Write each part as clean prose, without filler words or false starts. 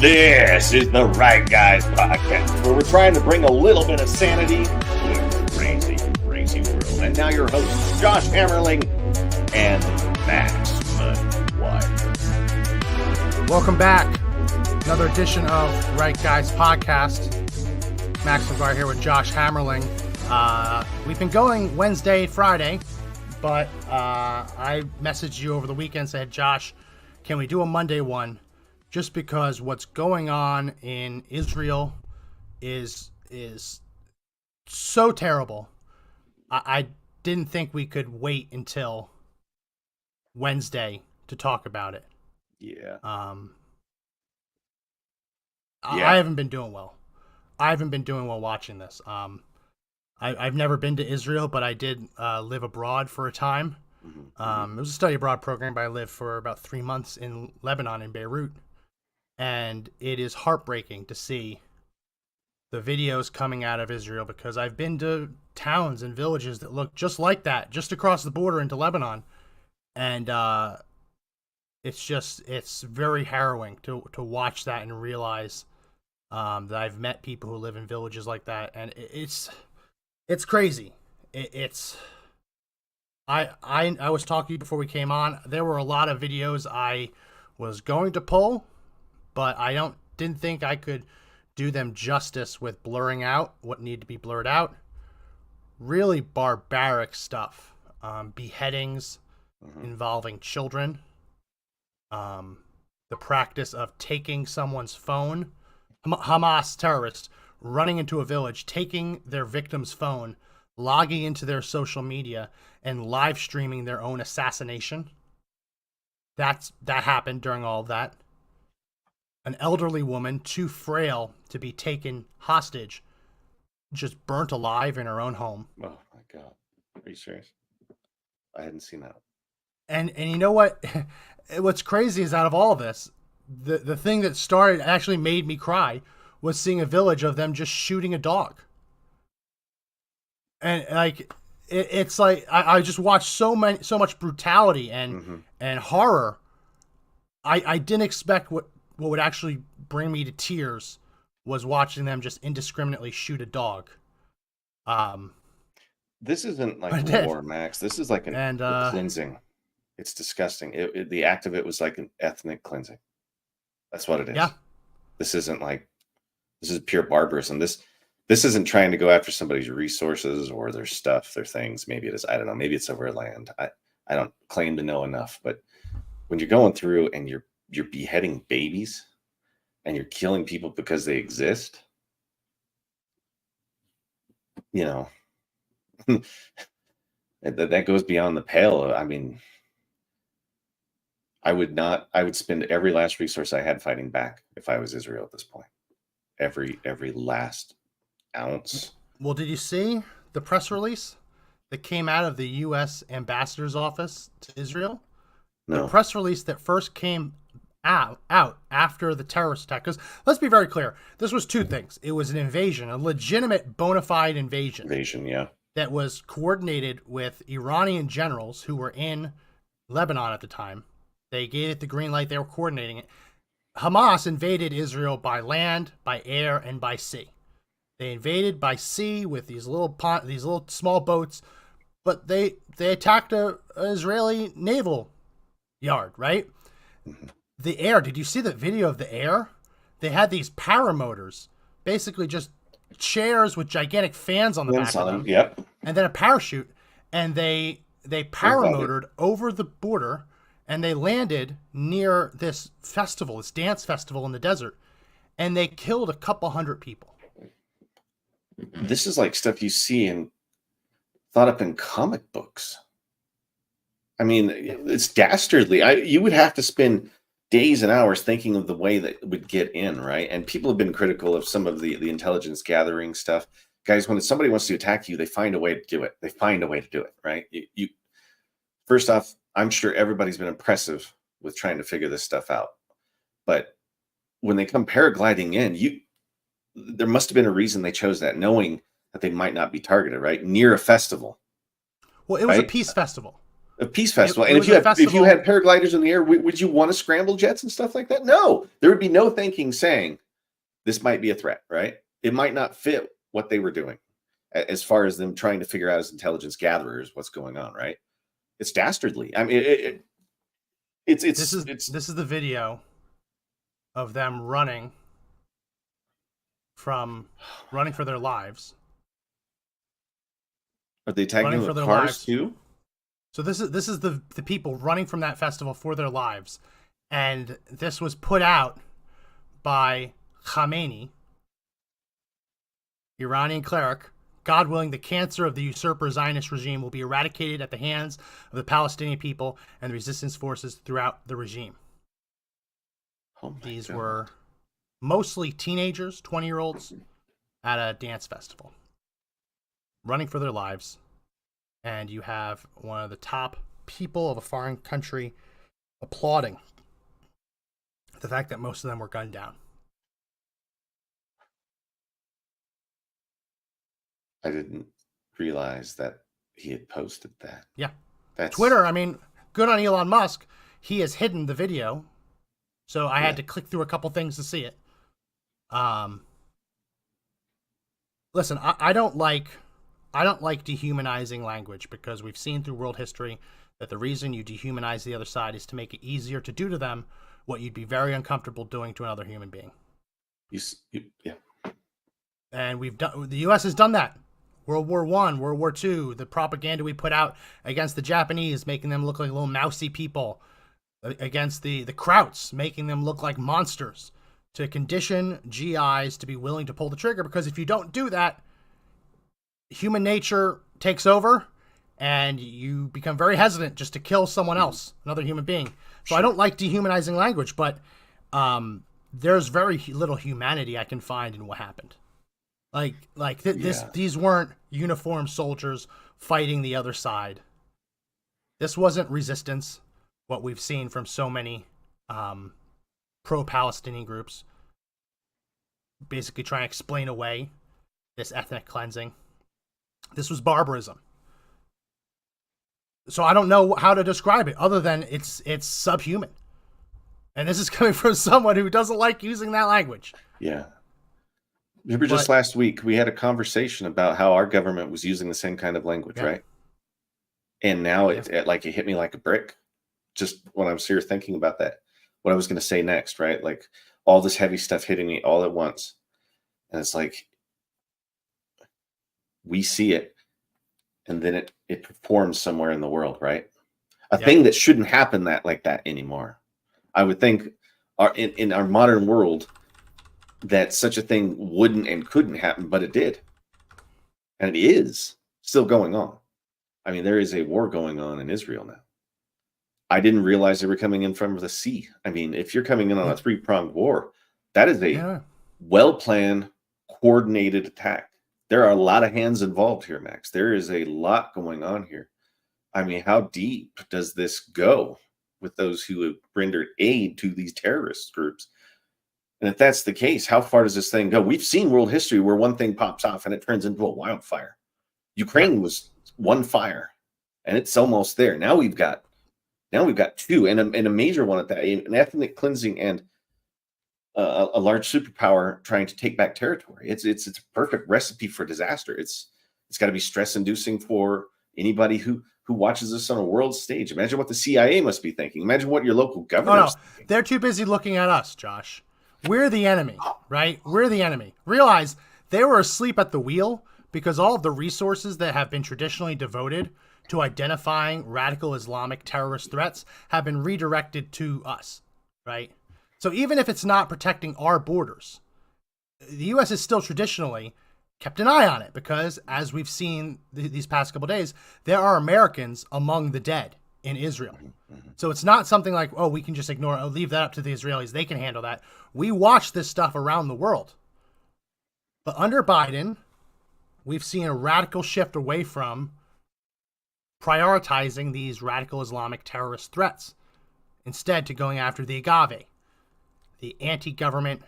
This is the Right Guys Podcast, where we're trying to bring a little bit of sanity to a crazy, crazy world. And now your hosts, Josh Hammerling and Max White. Welcome back. Another edition of Right Guys Podcast. Max McGuire here with Josh Hammerling. We've been going Wednesday, Friday, but I messaged you over the weekend, said, Josh, can we do a Monday one? Just because what's going on in Israel is so terrible. I didn't think we could wait until Wednesday to talk about it. Yeah. I haven't been doing well. I haven't been doing well watching this. I've never been to Israel, but I did live abroad for a time. It was a study abroad program, but I lived for about 3 months in Lebanon, in Beirut. And it is heartbreaking to see the videos coming out of Israel, because I've been to towns and villages that look just like that, just across the border into Lebanon. And it's very harrowing to watch that and realize that I've met people who live in villages like that. And it's crazy. I was talking to you before we came on. There were a lot of videos I was going to pull, but I didn't think I could do them justice with blurring out what needed to be blurred out. Really barbaric stuff. Beheadings involving children. The practice of taking someone's phone. Hamas terrorists running into a village, taking their victim's phone, logging into their social media, and live streaming their own assassination. That happened during all of that. An elderly woman, too frail to be taken hostage, just burnt alive in her own home. Oh my God. Are you serious? I hadn't seen that. And you know what? What's crazy is, out of all of this, the thing that started, actually made me cry, was seeing a village of them just shooting a dog. And like, it's like, I just watched so much brutality and horror. I didn't expect what would actually bring me to tears was watching them just indiscriminately shoot a dog. This isn't like war, Max. This is like a cleansing. It's disgusting. The act of it was like an ethnic cleansing. That's what it is. Yeah. This is pure barbarism. This isn't trying to go after somebody's resources or their stuff, their things. Maybe it is. I don't know. Maybe it's over land. I don't claim to know enough, but when you're going through and you're beheading babies and you're killing people because they exist, you know, that goes beyond the pale. I mean, I would spend every last resource I had fighting back if I was Israel at this point. Every last ounce. Well, did you see the press release that came out of the U.S. ambassador's office to Israel? No. The press release that first came out after the terrorist attack. Because let's be very clear, this was two things. It was an invasion, a legitimate bona fide invasion. Yeah. That was coordinated with Iranian generals who were in Lebanon at the time. They gave it the green light. They were coordinating it. Hamas invaded Israel by land, by air, and by sea. They invaded by sea with these little small boats, but they attacked a Israeli naval yard, right? The air, did you see the video of the air? They had these paramotors, basically just chairs with gigantic fans on the back of them. Yep. And then a parachute, and they paramotored over the border, and they landed near this festival, this dance festival in the desert, and they killed a couple hundred people. This is like stuff you see and thought up in comic books. I mean, it's dastardly. You would have to spend days and hours thinking of the way that would get in, right? And people have been critical of some of the intelligence gathering stuff. Guys, when somebody wants to attack you, they find a way to do it. They find a way to do it, right? You first off, I'm sure everybody's been impressive with trying to figure this stuff out. But when they come paragliding in, there must have been a reason they chose that, knowing that they might not be targeted, right? Near a festival. Well, it was a peace festival. A peace festival. And It if was you a had festival. paragliders in the air, would you want to scramble jets and stuff like that? No, there would be no thinking saying this might be a threat, right? It might not fit what they were doing as far as them trying to figure out as intelligence gatherers what's going on, right? It's dastardly. I mean, it's This is the video of them running for their lives. Are they attacking Running them for with their cars lives. too? So this is the people running from that festival for their lives, and this was put out by Khamenei, Iranian cleric. God willing, the cancer of the usurper Zionist regime will be eradicated at the hands of the Palestinian people and the resistance forces throughout the regime. Oh These God. were mostly teenagers, 20-year-olds, at a dance festival, running for their lives. And you have one of the top people of a foreign country applauding the fact that most of them were gunned down. I didn't realize that he had posted that. Yeah. That's Twitter, I mean, good on Elon Musk. He has hidden the video. So I had to click through a couple things to see it. Listen, I don't like dehumanizing language, because we've seen through world history that the reason you dehumanize the other side is to make it easier to do to them what you'd be very uncomfortable doing to another human being. Yeah. And the U.S. has done that. World War I, World War II, the propaganda we put out against the Japanese, making them look like little mousy people, against the Krauts, making them look like monsters, to condition GIs to be willing to pull the trigger, because if you don't do that, human nature takes over and you become very hesitant just to kill someone else, another human being. So I don't like dehumanizing language, but there's very little humanity I can find in what happened. These weren't uniformed soldiers fighting the other side. This wasn't resistance, what we've seen from so many pro-Palestinian groups, basically trying to explain away this ethnic cleansing. This was barbarism. So I don't know how to describe it other than it's subhuman. And this is coming from someone who doesn't like using that language. Yeah. Remember, just last week, we had a conversation about how our government was using the same kind of language, right? And now it hit me like a brick. Just when I was here thinking about that, what I was going to say next, right? Like all this heavy stuff hitting me all at once. And it's like, we see it, and then it performs somewhere in the world, right? A thing that shouldn't happen like that anymore. I would think in our modern world, that such a thing wouldn't and couldn't happen, but it did. And it is still going on. I mean, there is a war going on in Israel now. I didn't realize they were coming in from the sea. I mean, if you're coming in on a three-pronged war, that is a well-planned, coordinated attack. There are a lot of hands involved here, Max. There is a lot going on here. I mean, how deep does this go with those who have rendered aid to these terrorist groups? And if that's the case, how far does this thing go? We've seen world history where one thing pops off and it turns into a wildfire. Ukraine was one fire, and it's almost there. Now we've got two, and a major one at that, an ethnic cleansing and a large superpower trying to take back territory. It's a perfect recipe for disaster. It's got to be stress inducing for anybody who watches this on a world stage. Imagine what the CIA must be thinking. Imagine what your local government. They're too busy looking at us, Josh. We're the enemy, right? We're the enemy. Realize they were asleep at the wheel because all of the resources that have been traditionally devoted to identifying radical Islamic terrorist threats have been redirected to us, right? So even if it's not protecting our borders, the U.S. has still traditionally kept an eye on it because, as we've seen these past couple of days, there are Americans among the dead in Israel. So it's not something like, oh, we can just ignore it. Oh, leave that up to the Israelis. They can handle that. We watch this stuff around the world. But under Biden, we've seen a radical shift away from prioritizing these radical Islamic terrorist threats, instead to going after the agave, the anti-government,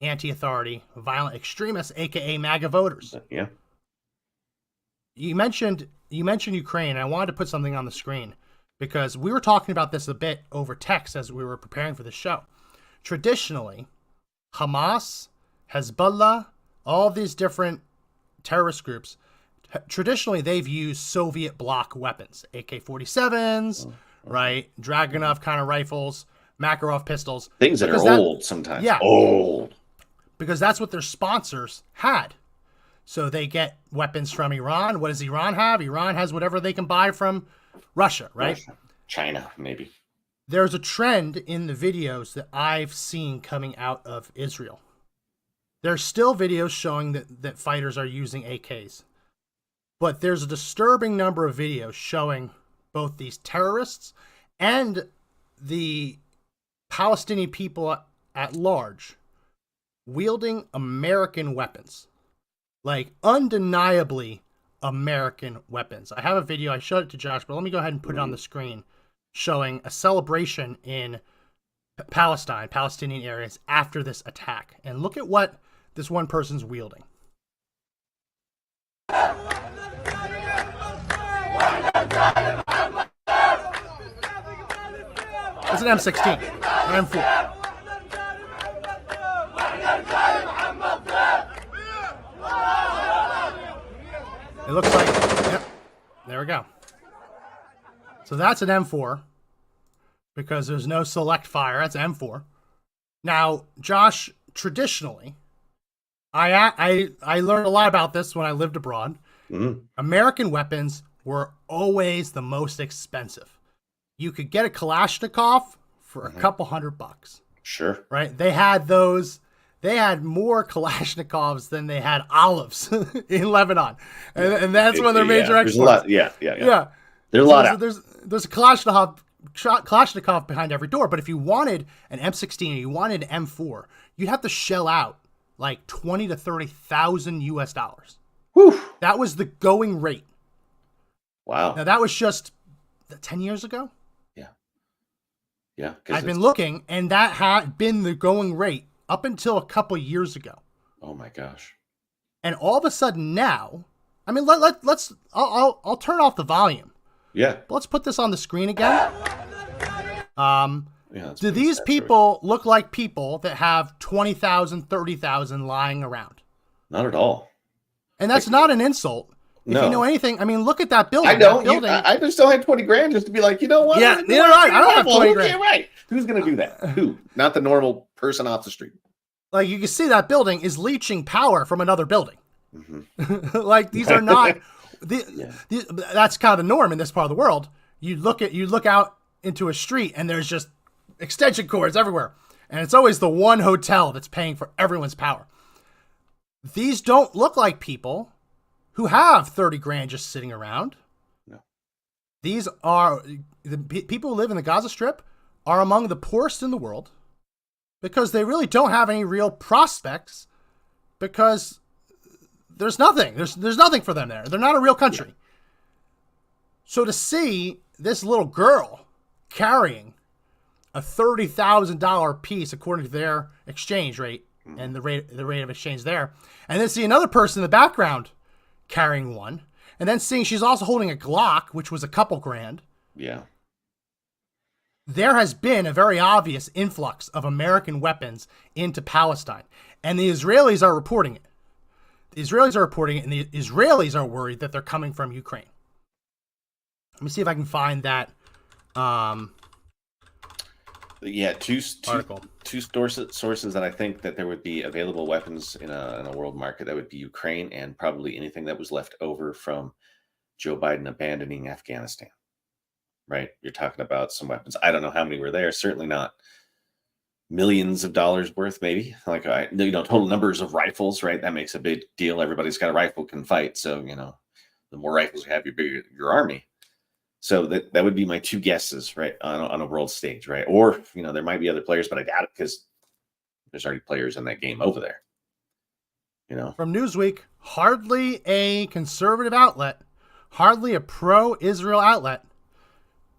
anti-authority, violent extremists, aka MAGA voters. Yeah. You mentioned Ukraine. And I wanted to put something on the screen because we were talking about this a bit over text as we were preparing for the show. Traditionally, Hamas, Hezbollah, all these different terrorist groups, traditionally they've used Soviet bloc weapons, AK-47s, right? Dragunov kind of rifles, Makarov pistols. Things that are old sometimes. Yeah. Old. Because that's what their sponsors had. So they get weapons from Iran. What does Iran have? Iran has whatever they can buy from Russia, right? Russia. China, maybe. There's a trend in the videos that I've seen coming out of Israel. There's still videos showing that fighters are using AKs. But there's a disturbing number of videos showing both these terrorists and the Palestinian people at large wielding American weapons. Like, undeniably American weapons. I have a video, I showed it to Josh, but let me go ahead and put it on the screen, showing a celebration in Palestinian areas after this attack. And look at what this one person's wielding. It's an M16, an M4. It looks like, yep, there we go. So that's an M4 because there's no select fire. That's M4. Now, Josh, traditionally, I learned a lot about this when I lived abroad. Mm-hmm. American weapons were always the most expensive. You could get a Kalashnikov for a couple $100. Sure. Right? They had those. They had more Kalashnikovs than they had olives in Lebanon. And that's one of their major exports. There's a lot. Yeah. There's a lot out. There's a Kalashnikov behind every door. But if you wanted an M16 or you wanted an M4, you'd have to shell out like $20,000 to $30,000 US. Whew. That was the going rate. Wow. Now, that was just 10 years ago? Yeah. I've been looking, and that had been the going rate up until a couple years ago. Oh my gosh. And all of a sudden now, I mean, I'll turn off the volume. Yeah. But let's put this on the screen again. Do these people look like people that have 20,000, 30,000 lying around? Not at all. And that's not an insult. If you know anything, I mean, look at that building. I don't. I just still had 20 grand just to be like, you know what? Yeah, right. I don't have 20 grand. Okay, right. Who's going to do that? Who? Not the normal person off the street. Like, you can see that building is leeching power from another building. Mm-hmm. Like, these are not. That's kind of the norm in this part of the world. You look out into a street and there's just extension cords everywhere, and it's always the one hotel that's paying for everyone's power. These don't look like people who have 30 grand just sitting around. No. These are the people who live in the Gaza Strip are among the poorest in the world because they really don't have any real prospects because there's nothing. There's nothing for them there. They're not a real country. Yeah. So to see this little girl carrying a $30,000 piece according to their exchange rate and the rate of exchange there, and then see another person in the background carrying one, and then seeing she's also holding a Glock, which was a couple grand. Yeah. There has been a very obvious influx of American weapons into Palestine, and the Israelis are reporting it. The Israelis are reporting it, and the Israelis are worried that they're coming from Ukraine. Let me see if I can find that two article. Two sources that I think that there would be available weapons in a world market. That would be Ukraine and probably anything that was left over from Joe Biden abandoning Afghanistan. Right? You're talking about some weapons. I don't know how many were there. Certainly not millions of dollars worth, maybe. Like, total numbers of rifles, right? That makes a big deal. Everybody's got a rifle, can fight. So, the more rifles you have, the bigger your army. So that would be my two guesses, right, on a world stage, right? Or, there might be other players, but I doubt it because there's already players in that game over there. From Newsweek, hardly a conservative outlet, hardly a pro-Israel outlet.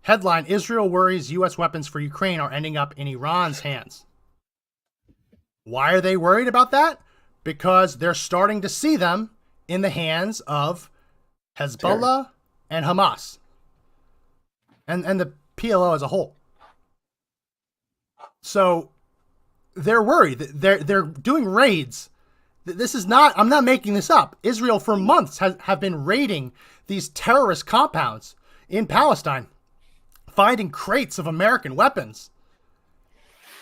Headline, Israel worries U.S. weapons for Ukraine are ending up in Iran's hands. Why are they worried about that? Because they're starting to see them in the hands of Hezbollah and Hamas. and the PLO as a whole. So they're worried. They're doing raids. This is not, I'm not making this up. Israel for months have been raiding these terrorist compounds in Palestine, finding crates of American weapons.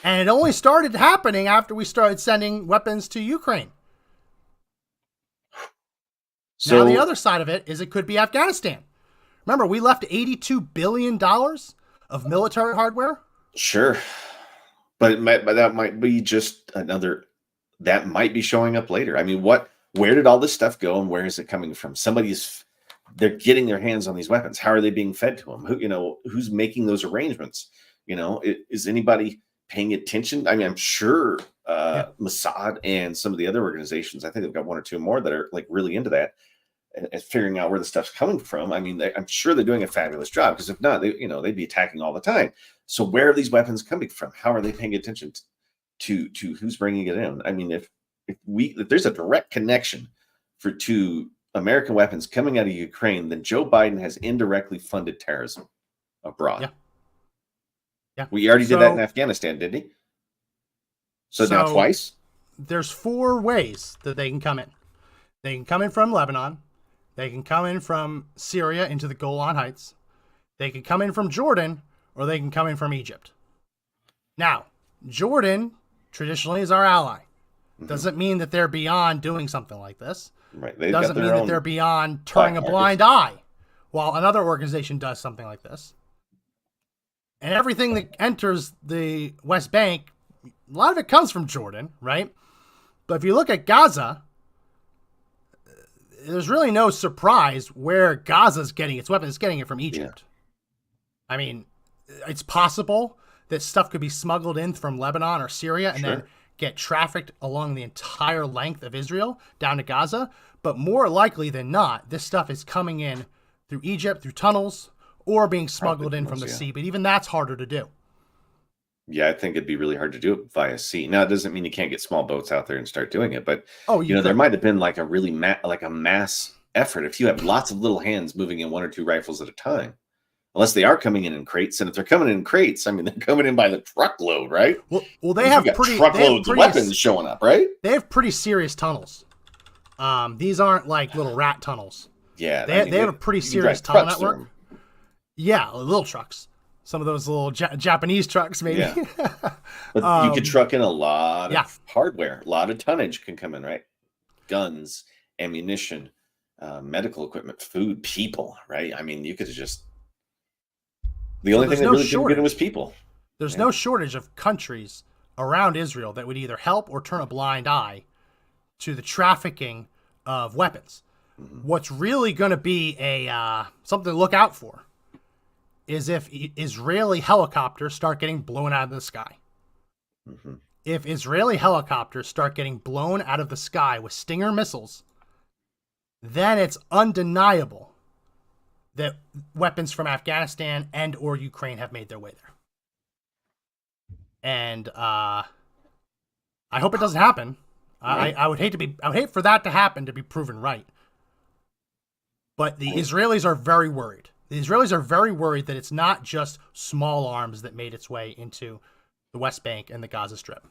And it only started happening after we started sending weapons to Ukraine. So, now, the other side of it is it could be Afghanistan. Remember, we left $82 billion of military hardware. Sure. But that might be just another, that might be showing up later. I mean, where did all this stuff go and where is it coming from? They're getting their hands on these weapons. How are they being fed to them? Who's making those arrangements? Is anybody paying attention? I mean, I'm sure Mossad and some of the other organizations, I think they've got one or two more that are like really into that and figuring out where the stuff's coming from. I mean, I'm sure they're doing a fabulous job, because if not, they'd be attacking all the time. So where are these weapons coming from? How are they paying attention to who's bringing it in? I mean, if there's a direct connection to American weapons coming out of Ukraine, then Joe Biden has indirectly funded terrorism abroad. Yeah. We already did that in Afghanistan, didn't he? So now twice? There's 4 ways that they can come in. They can come in from Lebanon. They can come in from Syria into the Golan Heights. They can come in from Jordan, or they can come in from Egypt. Now, Jordan traditionally is our ally. Doesn't mean that they're beyond doing something like this. Right. Doesn't mean that they're beyond turning a blind eye while another organization does something like this. And everything that enters the West Bank, a lot of it comes from Jordan, right? But if you look at Gaza, there's really no surprise where Gaza's getting its weapons. It's getting it from Egypt. Yeah. I mean, it's possible that stuff could be smuggled in from Lebanon or Syria and then get trafficked along the entire length of Israel down to Gaza. But more likely than not, this stuff is coming in through Egypt, through tunnels, or being smuggled in from the sea. But even that's harder to do. Yeah, I think it'd be really hard to do it via sea. Now, it doesn't mean you can't get small boats out there and start doing it. But, there might have been like a really a mass effort if you have lots of little hands moving in 1 or 2 rifles at a time. Unless they are coming in crates. And if they're coming in crates, I mean, they're coming in by the truckload, right? Well, they have truckloads of weapons showing up, right? They have pretty serious tunnels. These aren't like little rat tunnels. Yeah. They have a pretty serious tunnel network. Yeah, little trucks. Some of those little Japanese trucks, maybe. Yeah. But you could truck in a lot of hardware. A lot of tonnage can come in, right? Guns, ammunition, medical equipment, food, people, right? I mean, you could have just... The only thing that really couldn't get in was people. There's no shortage of countries around Israel that would either help or turn a blind eye to the trafficking of weapons. Mm-hmm. What's really going to be something to look out for is if Israeli helicopters start getting blown out of the sky. Mm-hmm. If Israeli helicopters start getting blown out of the sky with Stinger missiles, then it's undeniable that weapons from Afghanistan and or Ukraine have made their way there. And I hope it doesn't happen. Right. I would hate for that to happen, to be proven right. But the Israelis are very worried. The Israelis are very worried that it's not just small arms that made its way into the West Bank and the Gaza Strip.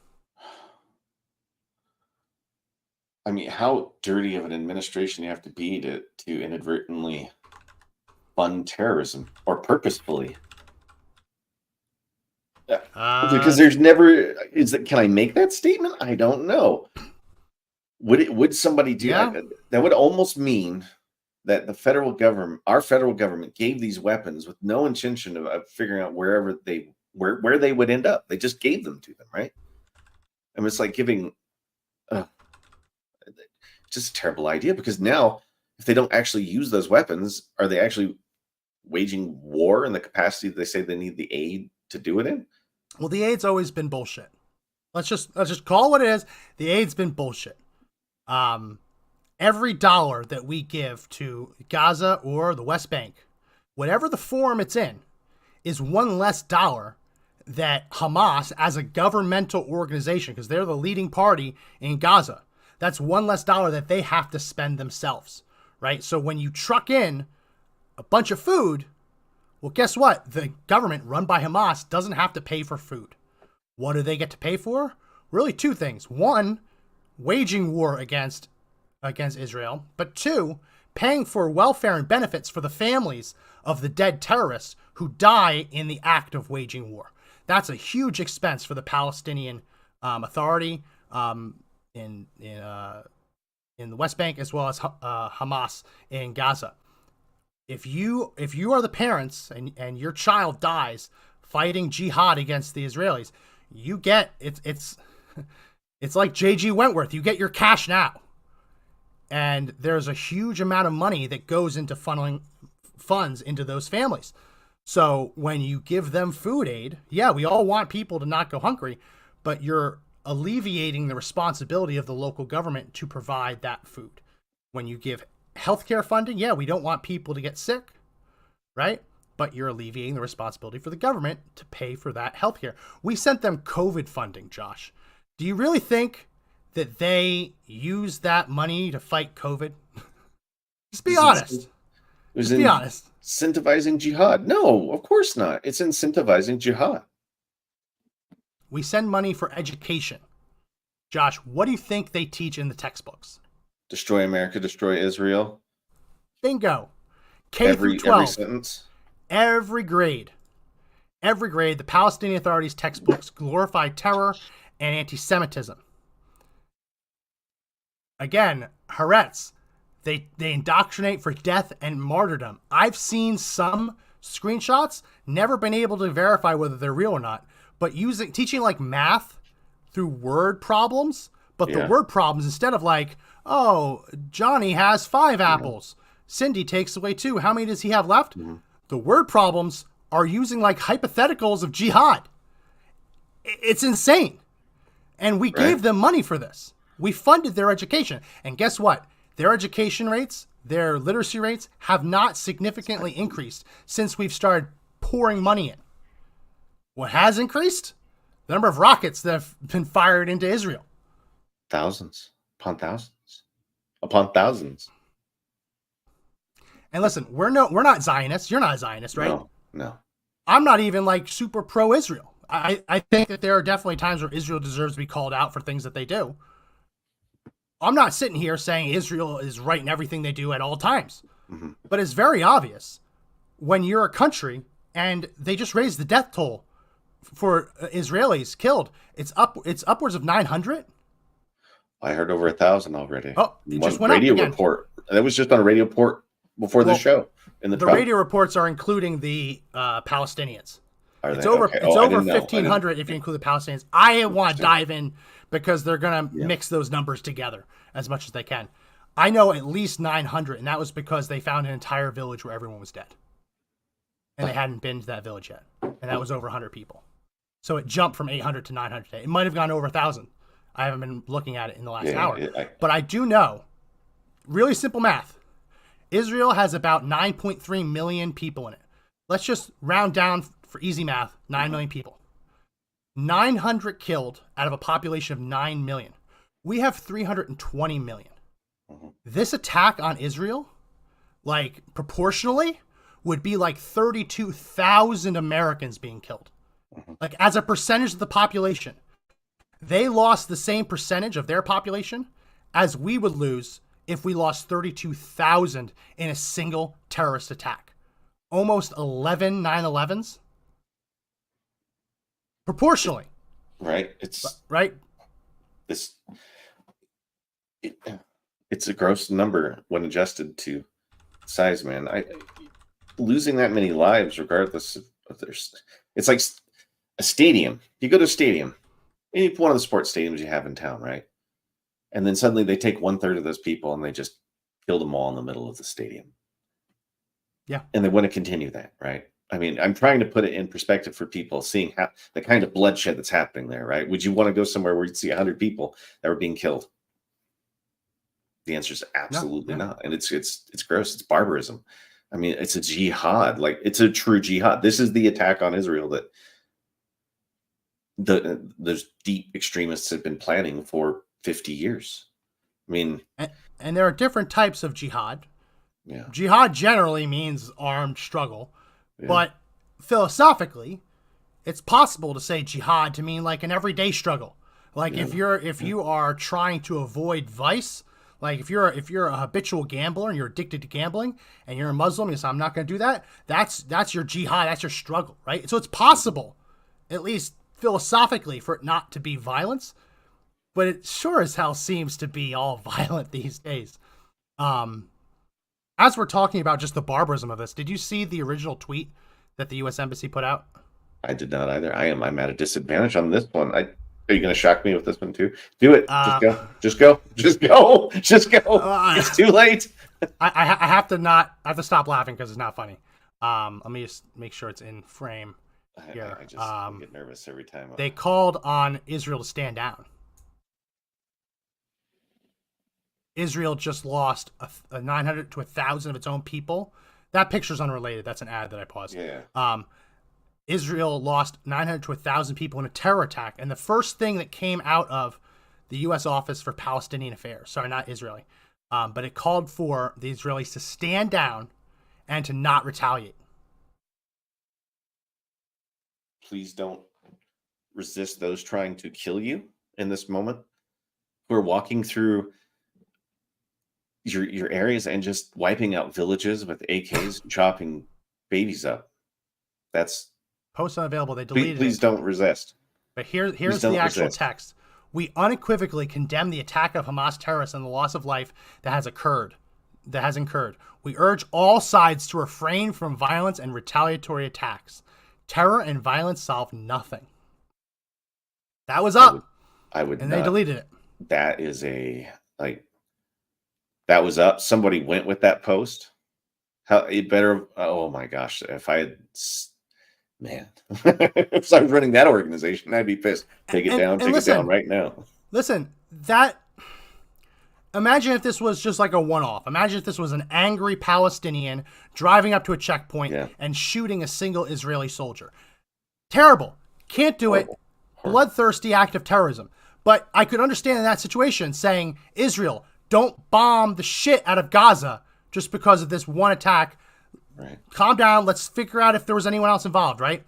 I mean, how dirty of an administration you have to be to inadvertently fund terrorism, or purposefully? Because there's never... Can I make that statement? I don't know. Would somebody do that? That would almost mean that the federal government, our federal government, gave these weapons with no intention of figuring out where they would end up. They just gave them to them, right? I mean, it's like giving just a terrible idea, because now if they don't actually use those weapons, are they actually waging war in the capacity that they say they need the aid to do it in? Well, the aid's always been bullshit. Let's just call it what it is. The aid's been bullshit. Every dollar that we give to Gaza or the West Bank, whatever the form it's in, is one less dollar that Hamas, as a governmental organization, because they're the leading party in Gaza, that's one less dollar that they have to spend themselves, right? So when you truck in a bunch of food, Well, guess what? The government run by Hamas doesn't have to pay for food. What do they get to pay for? Really, two things. One, waging war against Israel, but two, paying for welfare and benefits for the families of the dead terrorists who die in the act of waging war. That's a huge expense for the Palestinian Authority in the West Bank, as well as Hamas in Gaza. If you are the parents and your child dies fighting jihad against the Israelis, you get it's like J.G. Wentworth. You get your cash now. And there's a huge amount of money that goes into funneling funds into those families. So when you give them food aid, yeah, we all want people to not go hungry, but you're alleviating the responsibility of the local government to provide that food. When you give healthcare funding, yeah, we don't want people to get sick, right? But you're alleviating the responsibility for the government to pay for that healthcare. We sent them COVID funding, Josh. Do you really think that they use that money to fight COVID? Just be honest. Just be honest. Incentivizing jihad? No, of course not. It's incentivizing jihad. We send money for education. Josh, what do you think they teach in the textbooks? Destroy America, destroy Israel. Bingo. K through 12. Every sentence. Every grade, the Palestinian Authority's textbooks glorify terror and anti-Semitism. Again, Haaretz, they indoctrinate for death and martyrdom. I've seen some screenshots, never been able to verify whether they're real or not, but teaching like math through word problems, but the word problems, instead of like, oh, Johnny has 5 apples, Cindy takes away 2, how many does he have left? The word problems are using like hypotheticals of jihad. It's insane. And we gave them money for this. We funded their education. And guess what? Their education rates, their literacy rates have not significantly increased since we've started pouring money in. What has increased? The number of rockets that have been fired into Israel. Thousands upon thousands upon thousands. And listen, we're not Zionists. You're not a Zionist, right? No. I'm not even like super pro-Israel. I think that there are definitely times where Israel deserves to be called out for things that they do. I'm not sitting here saying Israel is right in everything they do at all times. But it's very obvious when you're a country and they just raised the death toll for Israelis killed. It's upwards of 900. I heard over 1,000 already. Oh, it just went radio up again. Report. That was just on a radio report before the show. The radio reports are including the Palestinians. It's over 1,500 if you include the Palestinians. I want to dive in because they're going to mix those numbers together as much as they can. I know at least 900, and that was because they found an entire village where everyone was dead. And they hadn't been to that village yet. And that was over 100 people. So it jumped from 800 to 900 today. It might have gone over 1,000. I haven't been looking at it in the last hour. But I do know, really simple math, Israel has about 9.3 million people in it. Let's just round down for easy math, 9 million people. 900 killed out of a population of 9 million. We have 320 million. This attack on Israel, like proportionally, would be like 32,000 Americans being killed. Like as a percentage of the population. They lost the same percentage of their population as we would lose if we lost 32,000 in a single terrorist attack. Almost 11 9/11s. Proportionally. Right. Right. It's a gross number when adjusted to size, man. Losing that many lives, regardless of it's like a stadium. You go to a stadium, any one of the sports stadiums you have in town, right? And then suddenly they take 1/3 of those people and they just kill them all in the middle of the stadium. Yeah. And they want to continue that, right? I mean, I'm trying to put it in perspective for people seeing how the kind of bloodshed that's happening there, right? Would you want to go somewhere where you'd see 100 people that were being killed? The answer is absolutely not. And it's gross. It's barbarism. I mean, it's a jihad. Like, it's a true jihad. This is the attack on Israel that those deep extremists have been planning for 50 years. I mean, and there are different types of jihad. Yeah. Jihad generally means armed struggle, Yeah. But philosophically, it's possible to say jihad to mean like an everyday struggle. Like Yeah. if you are trying to avoid vice, like if you're a habitual gambler and you're addicted to gambling and you're a Muslim and you say I'm not going to do that, that's your jihad, that's your struggle, right? So it's possible, at least philosophically, for it not to be violence, but it sure as hell seems to be all violent these days. Um, as we're talking about just the barbarism of this, did you see the original tweet that the U.S. Embassy put out? I did not either. I'm at a disadvantage on this one. Are you going to shock me with this one too? Do it. Just Uh, go. Just go. Just go. Just go. It's too late. I have to not. I have to stop laughing because it's not funny. Let me just make sure it's in frame here. I just get nervous every time. They called on Israel to stand down. Israel just lost a 900 to 1,000 of its own people. That picture's unrelated. That's an ad that I paused. Yeah. Israel lost 900 to 1,000 people in a terror attack. And the first thing that came out of the U.S. Office for Palestinian Affairs, sorry, not Israeli, but it called for the Israelis to stand down and to not retaliate. Please don't resist those trying to kill you in this moment. We're walking through your areas and just wiping out villages with AKs, chopping babies up. That's Post unavailable. They deleted please it. don't resist. But here's the actual text. We unequivocally condemn the attack of Hamas terrorists and the loss of life that has incurred. We urge all sides to refrain from violence and retaliatory attacks. Terror and violence solve nothing. That was up. I would and not, they deleted it. That is that was up. Somebody went with that post. How it better? Oh my gosh! If I had, man, if I was running that organization, I'd be pissed. Take it down right now. Listen, imagine if this was just like a one-off. Imagine if this was an angry Palestinian driving up to a checkpoint and shooting a single Israeli soldier. Terrible. Can't do it. Bloodthirsty act of terrorism. But I could understand in that situation saying, Israel, don't bomb the shit out of Gaza just because of this one attack. Right. Calm down. Let's figure out if there was anyone else involved, right?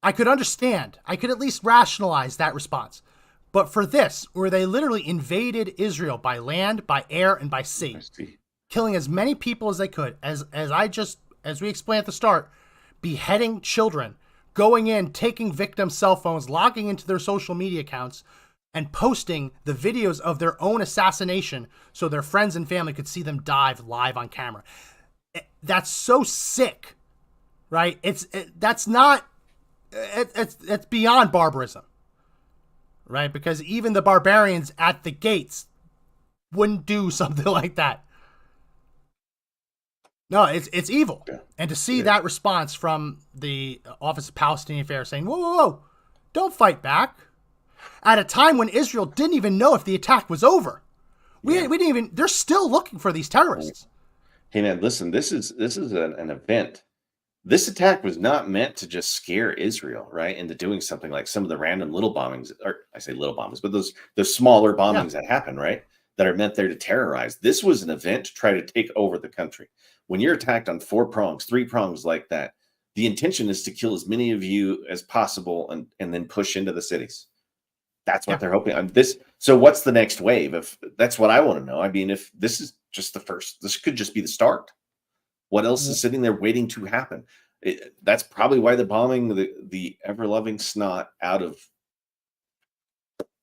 I could understand. I could at least rationalize that response. But for this, where they literally invaded Israel by land, by air, and by sea, killing as many people as they could, as we explained at the start, beheading children, going in, taking victims' cell phones, logging into their social media accounts, and posting the videos of their own assassination so their friends and family could see them die live on camera. That's so sick, right? It's beyond barbarism, right? Because even the barbarians at the gates wouldn't do something like that. No, it's evil. Yeah. And to see that response from the Office of Palestinian Affairs saying, whoa, don't fight back, at a time when Israel didn't even know if the attack was over. We didn't even, they're still looking for these terrorists. Hey man, listen, this is an event. This attack was not meant to just scare Israel, right, into doing something like some of the random little bombings, or I say little bombings, but those smaller bombings that happen, right, that are meant there to terrorize. This was an event to try to take over the country. When you're attacked on 3 prongs like that, the intention is to kill as many of you as possible and then push into the cities. That's what they're hoping on this. So what's the next wave? If that's what I want to know. I mean, if this is just the first, this could just be the start. What else is sitting there waiting to happen? That's probably why they're bombing the ever-loving snot out of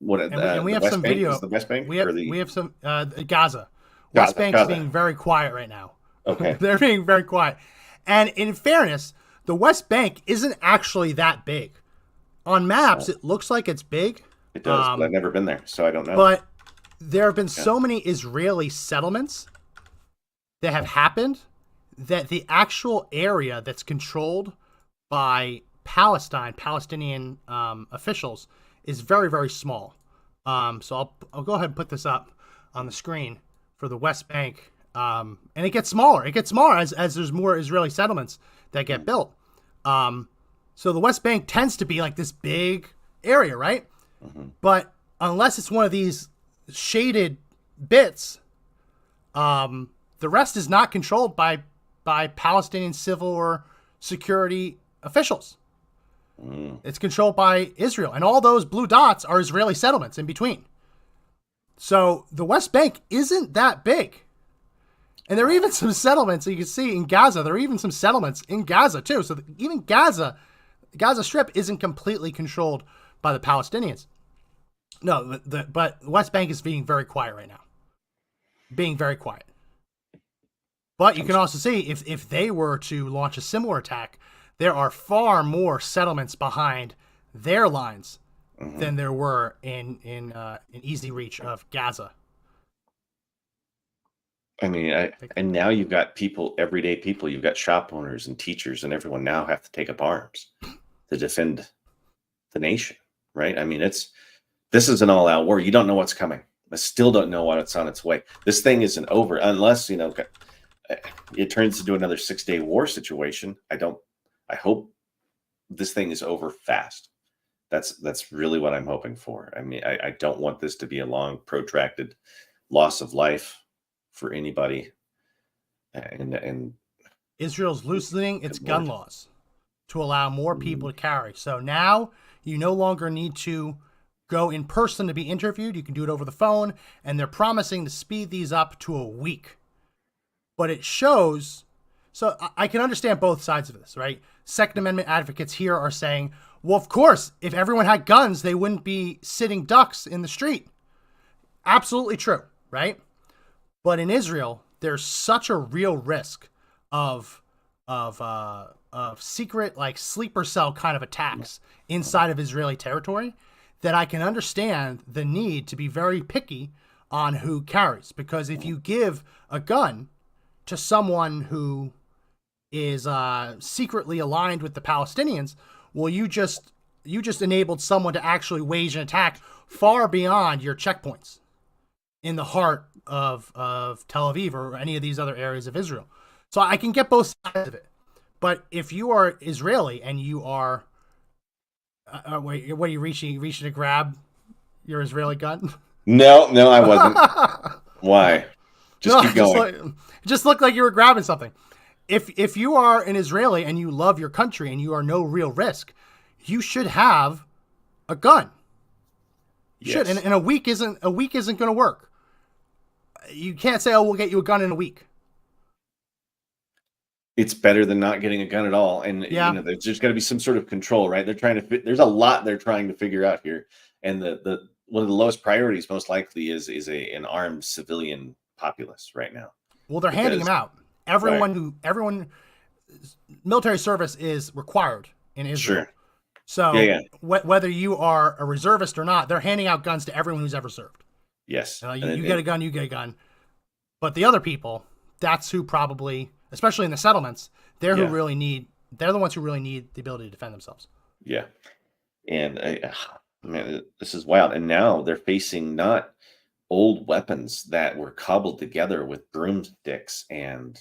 what? And we have some video. The West Bank. We have some Gaza. West Bank's being very quiet right now. Okay, they're being very quiet. And in fairness, the West Bank isn't actually that big. On maps, it looks like it's big. It does, but I've never been there, so I don't know. But there have been so many Israeli settlements that have happened that the actual area that's controlled by Palestinian officials is very, very small. So I'll go ahead and put this up on the screen for the West Bank. And it gets smaller. It gets smaller as there's more Israeli settlements that get built. So the West Bank tends to be like this big area, right? Mm-hmm. But unless it's one of these shaded bits, the rest is not controlled by Palestinian civil or security officials. Mm. It's controlled by Israel, and all those blue dots are Israeli settlements in between. So the West Bank isn't that big. And there are even some settlements, you can see in Gaza, there are even some settlements in Gaza too. So even Gaza Strip isn't completely controlled by the Palestinians. No, but the West Bank is being very quiet right now. Being very quiet. But you can also see if they were to launch a similar attack, there are far more settlements behind their lines than there were in easy reach of Gaza. I mean, and now you've got people, everyday people, you've got shop owners and teachers and everyone now have to take up arms to defend the nation, right? I mean, this is an all-out war. You don't know what's coming. I still don't know what's on its way. This thing isn't over unless, it turns into another 6-day war situation. I hope this thing is over fast. That's really what I'm hoping for. I mean, I don't want this to be a long, protracted loss of life for anybody. And Israel's loosening its gun laws to allow more people to carry. So now you no longer need to go in person to be interviewed. You can do it over the phone, and they're promising to speed these up to a week. But it shows, so I can understand both sides of this, right? Second Amendment advocates here are saying, well, of course, if everyone had guns, they wouldn't be sitting ducks in the street. Absolutely true, right? But in Israel, there's such a real risk of secret, like sleeper cell kind of attacks inside of Israeli territory that I can understand the need to be very picky on who carries. Because if you give a gun to someone who is secretly aligned with the Palestinians, well, you just enabled someone to actually wage an attack far beyond your checkpoints in the heart of Tel Aviv or any of these other areas of Israel. So I can get both sides of it. But if you are Israeli and you are, wait, what are you reaching? You reaching to grab your Israeli gun? No, I wasn't. Why? Just keep going. Just looked like you were grabbing something. If you are an Israeli and you love your country and you are no real risk, you should have a gun. You should, and a week isn't going to work. You can't say, "Oh, we'll get you a gun in a week." It's better than not getting a gun at all, and there's just got to be some sort of control, right? They're trying to. There's a lot they're trying to figure out here, and the one of the lowest priorities, most likely, is an armed civilian populace right now. Well, they're handing them out. Everyone, military service is required in Israel. Sure. So whether you are a reservist or not, they're handing out guns to everyone who's ever served. Yes. You get a gun, you get a gun. But the other people, that's who probably, especially in the settlements, they're the ones who really need the ability to defend themselves. Yeah. And man, this is wild. And now they're facing not old weapons that were cobbled together with broomsticks and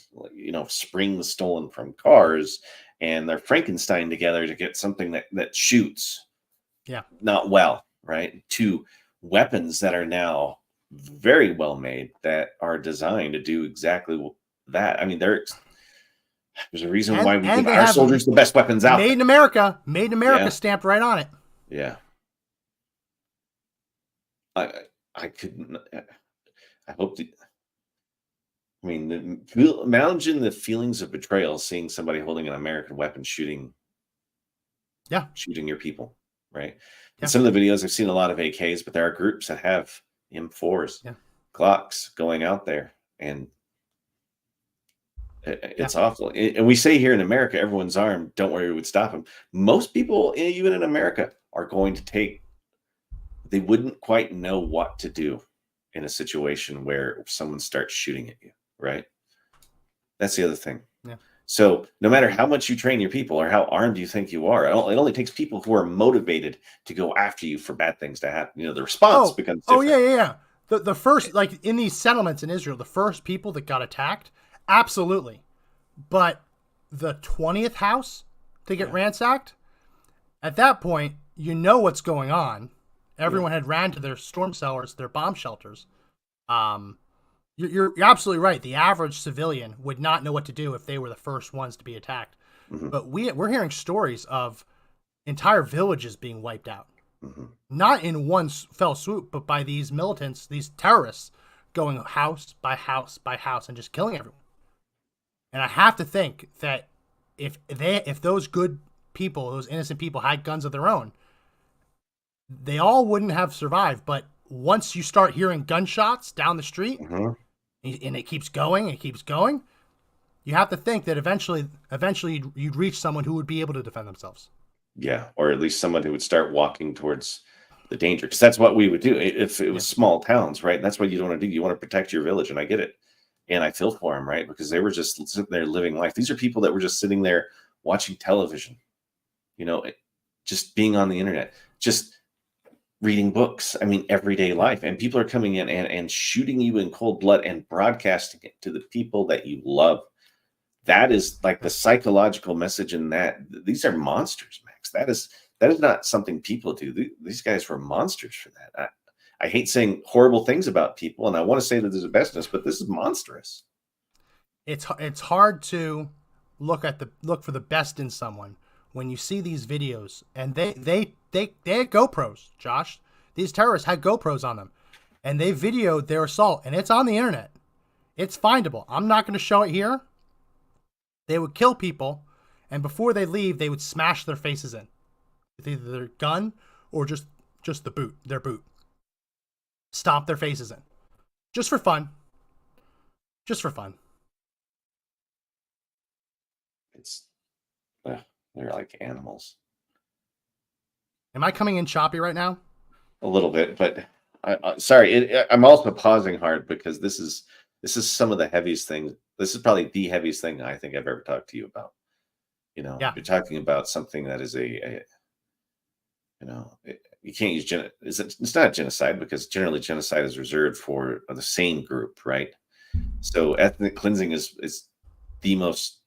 springs stolen from cars, and they're Frankenstein together to get something that shoots not well, right? To weapons that are now very well made that are designed to do exactly that. I mean, there's a reason why we give our soldiers the best weapons out. Made in America stamped right on it. Yeah. I couldn't. I hope that. I mean, imagine the feelings of betrayal seeing somebody holding an American weapon shooting your people, right? In some of the videos, I've seen a lot of AKs, but there are groups that have M4s, Glocks going out there, and it's awful. And we say here in America, everyone's armed. Don't worry, we would stop them. Most people, even in America, are going to take. They wouldn't quite know what to do in a situation where someone starts shooting at you, right? That's the other thing. Yeah. So no matter how much you train your people or how armed you think you are, it only takes people who are motivated to go after you for bad things to happen. The response becomes different. Yeah. The first, like in these settlements in Israel, the first people that got attacked, absolutely. But the 20th house to get ransacked, at that point, you know what's going on. Everyone had ran to their storm cellars, their bomb shelters. You're absolutely right. The average civilian would not know what to do if they were the first ones to be attacked. Mhm. But we're hearing stories of entire villages being wiped out, Mhm. not in one fell swoop, but by these militants, these terrorists, going house by house by house and just killing everyone. And I have to think that if those good people, those innocent people, had guns of their own, they all wouldn't have survived. But once you start hearing gunshots down the street, Mhm. and it keeps going and keeps going, you have to think that eventually you'd reach someone who would be able to defend themselves. Yeah, or at least someone who would start walking towards the danger, because that's what we would do if it Yeah. was small towns, right? And that's what you don't want to do. You want to protect your village, and I get it. And I feel for them, right? Because they were just sitting there living life. These are people that were just sitting there watching television, just being on the internet, just reading books. I mean, everyday life. And people are coming in and shooting you in cold blood and broadcasting it to the people that you love. That is like the psychological message in that. These are monsters, Max. That is not something people do. These guys were monsters for that. I hate saying horrible things about people, and I want to say that there's a bestness, but this is monstrous. It's hard to look for the best in someone when you see these videos, and they had GoPros, Josh. These terrorists had GoPros on them, and they videoed their assault, and it's on the internet. It's findable. I'm not going to show it here. They would kill people, and before they leave, they would smash their faces in with either their gun or just their boot. Stomp their faces in. Just for fun. Just for fun. They're like animals. Am I coming in choppy right now? A little bit, but sorry. I'm also pausing hard because this is some of the heaviest things. This is probably the heaviest thing I think I've ever talked to you about. Yeah. You're talking about something that is you can't use it's not genocide, because generally genocide is reserved for the same group, right? So ethnic cleansing is the most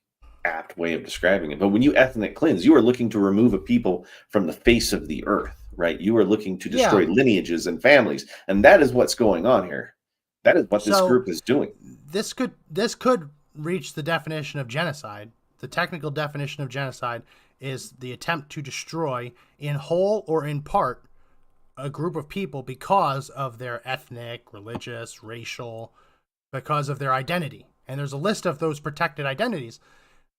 apt way of describing it. But when you ethnic cleanse, you are looking to remove a people from the face of the earth, right? You are looking to destroy lineages and families, and that is what's going on here. That is what this group is doing. This could reach the definition of genocide. The technical definition of genocide is the attempt to destroy, in whole or in part, a group of people because of their ethnic, religious, racial, because of their identity. And there's a list of those protected identities.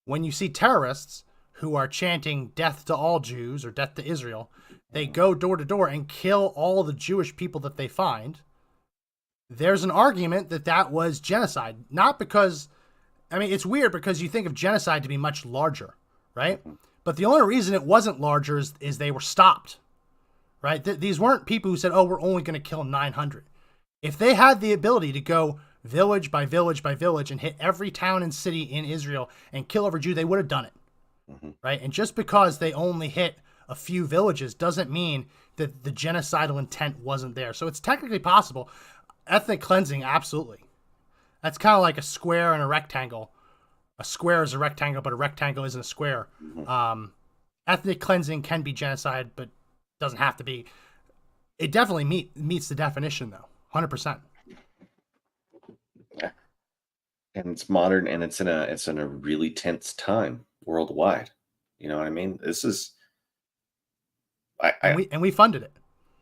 When you see terrorists who are chanting death to all Jews or death to Israel, they go door to door and kill all the Jewish people that they find. There's an argument that was genocide. Not because, it's weird because you think of genocide to be much larger, right? But the only reason it wasn't larger is they were stopped, right? These weren't people who said, oh, we're only going to kill 900. If they had the ability to go village by village by village and hit every town and city in Israel and kill every Jew, they would have done it, right? And just because they only hit a few villages doesn't mean that the genocidal intent wasn't there. So it's technically possible. Ethnic cleansing, absolutely. That's kind of like a square and a rectangle. A square is a rectangle, but a rectangle isn't a square. Ethnic cleansing can be genocide, but doesn't have to be. It definitely meets the definition, though, 100%. And it's modern, and it's in a really tense time worldwide. You know what I mean? This is we funded it.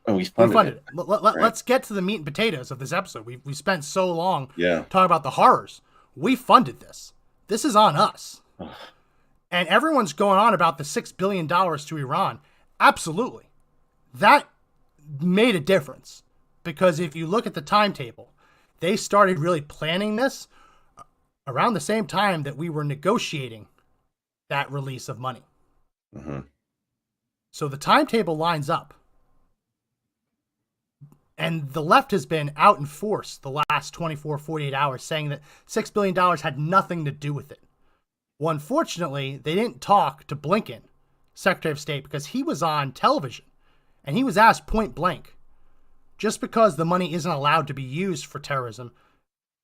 Oh, we funded it. Let's get to the meat and potatoes of this episode. We spent so long talking about the horrors. We funded this. This is on us. And everyone's going on about the $6 billion to Iran. Absolutely. That made a difference. Because if you look at the timetable, they started really planning this around the same time that we were negotiating that release of money. So the timetable lines up. And the left has been out in force the last 24, 48 hours saying that $6 billion had nothing to do with it. Well, unfortunately, they didn't talk to Blinken, Secretary of State, because he was on television and he was asked point blank, just because the money isn't allowed to be used for terrorism,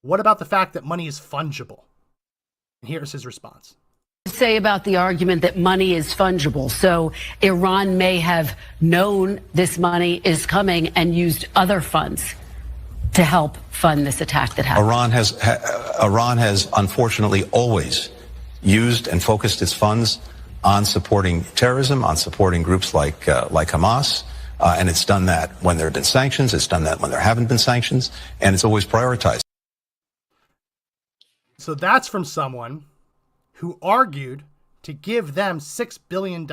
what about the fact that money is fungible? And here's his response. Say about the argument that money is fungible. So Iran may have known this money is coming and used other funds to help fund this attack that happened. Iran has unfortunately always used and focused its funds on supporting terrorism, on supporting groups like Hamas. And it's done that when there have been sanctions. It's done that when there haven't been sanctions. And it's always prioritized. So that's from someone who argued to give them $6 billion.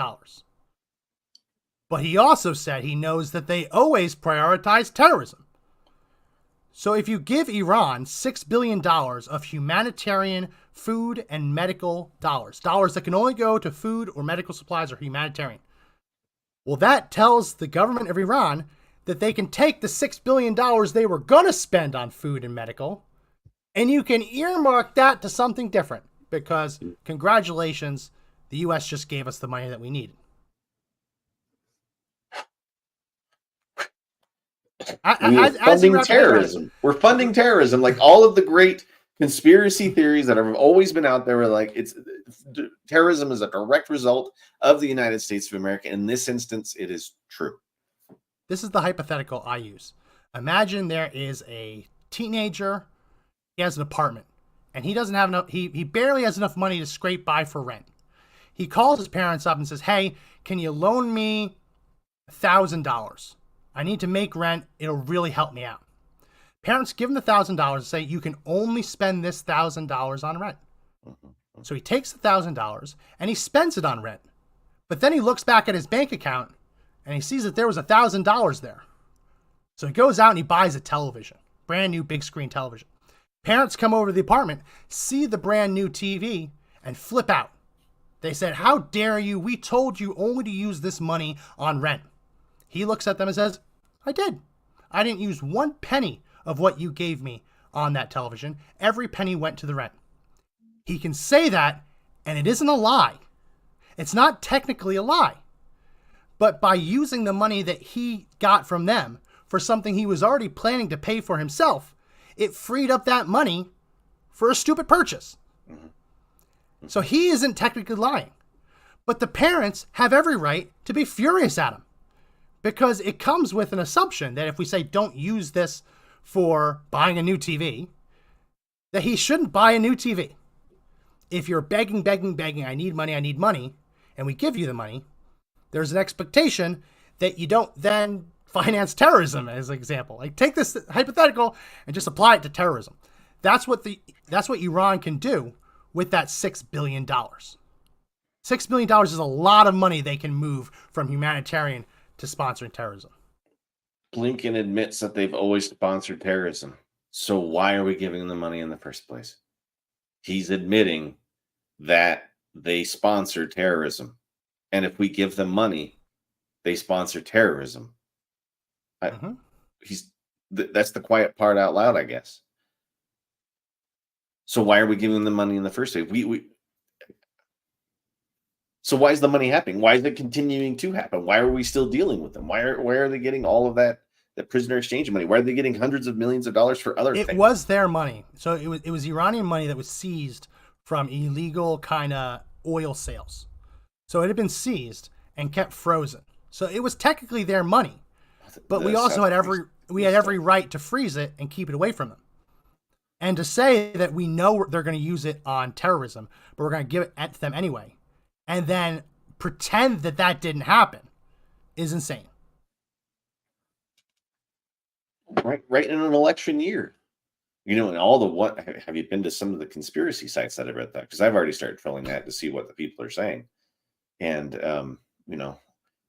But he also said he knows that they always prioritize terrorism. So if you give Iran $6 billion of humanitarian food and medical dollars that can only go to food or medical supplies or humanitarian, well, that tells the government of Iran that they can take the $6 billion they were going to spend on food and medical, and you can earmark that to something different, because congratulations, the U.S. just gave us the money that we needed. We're funding terrorism. We're funding terrorism. Like all of the great conspiracy theories that have always been out there were like, terrorism is a direct result of the United States of America. In this instance, it is true. This is the hypothetical I use. Imagine there is a teenager. He has an apartment, and he doesn't have enough. He barely has enough money to scrape by for rent. He calls his parents up and says, "Hey, can you loan me $1,000? I need to make rent. It'll really help me out." Parents give him the $1,000 and say, "You can only spend this $1,000 on rent." So he takes the $1,000 and he spends it on rent. But then he looks back at his bank account and he sees that there was $1,000 there. So he goes out and he buys a television, brand new big screen television. Parents come over to the apartment, see the brand new TV, and flip out. They said, "How dare you? We told you only to use this money on rent." He looks at them and says, "I did. I didn't use one penny of what you gave me on that television. Every penny went to the rent." He can say that, and it isn't a lie. It's not technically a lie. But by using the money that he got from them for something he was already planning to pay for himself, it freed up that money for a stupid purchase. So he isn't technically lying. But the parents have every right to be furious at him, because it comes with an assumption that if we say don't use this for buying a new TV, that he shouldn't buy a new TV. If you're begging, "I need money," and we give you the money, there's an expectation that you don't then finance terrorism, as an example. Like, take this hypothetical and just apply it to terrorism. That's what Iran can do with that $6 billion. $6 billion is a lot of money they can move from humanitarian to sponsoring terrorism. Blinken admits that they've always sponsored terrorism. So why are we giving them the money in the first place? He's admitting that they sponsor terrorism. And if we give them money, they sponsor terrorism. That's the quiet part out loud, I guess. So why are we giving them money in the first place? So why is the money happening? Why is it continuing to happen? Why are we still dealing with them? Why are they getting all of that prisoner exchange money? Why are they getting hundreds of millions of dollars for other things? It was their money. So it was Iranian money that was seized from illegal kind of oil sales. So it had been seized and kept frozen. So it was technically their money. But we also had every right to freeze it and keep it away from them. And to say that we know they're going to use it on terrorism, but we're going to give it to them anyway, and then pretend that didn't happen, is insane. Right in an election year. And all the have you been to some of the conspiracy sites that I've read that? Because I've already started filling that to see what the people are saying. And,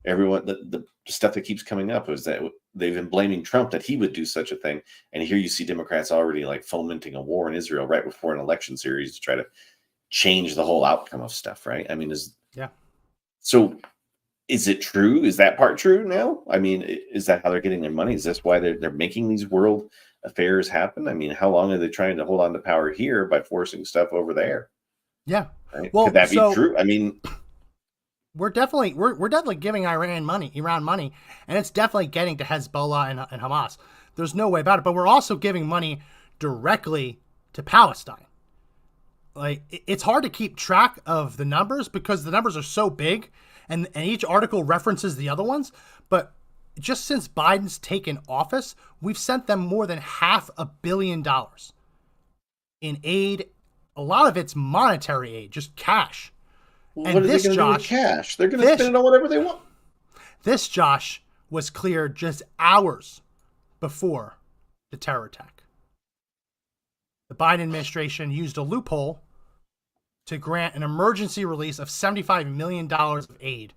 everyone, the stuff that keeps coming up is that they've been blaming Trump that he would do such a thing. And here you see Democrats already like fomenting a war in Israel right before an election series to try to change the whole outcome of stuff. Right. I mean, so is it true? Is that part true now? I mean, is that how they're getting their money? Is this why they're making these world affairs happen? I mean, how long are they trying to hold on to power here by forcing stuff over there? Yeah. Right? Well, could that be true? I mean, we're definitely giving Iran money, and it's definitely getting to Hezbollah and Hamas. There's no way about it. But we're also giving money directly to Palestine. Like, it's hard to keep track of the numbers because the numbers are so big, and each article references the other ones. But just since Biden's taken office, we've sent them more than $500 million in aid a lot of it's monetary aid, just cash. Well, And what are they this, going to do with Josh, cash? They're going to this, spend it on whatever they want. this, Josh, was cleared just hours before the terror attack. The Biden administration used a loophole to grant an emergency release of $75 million of aid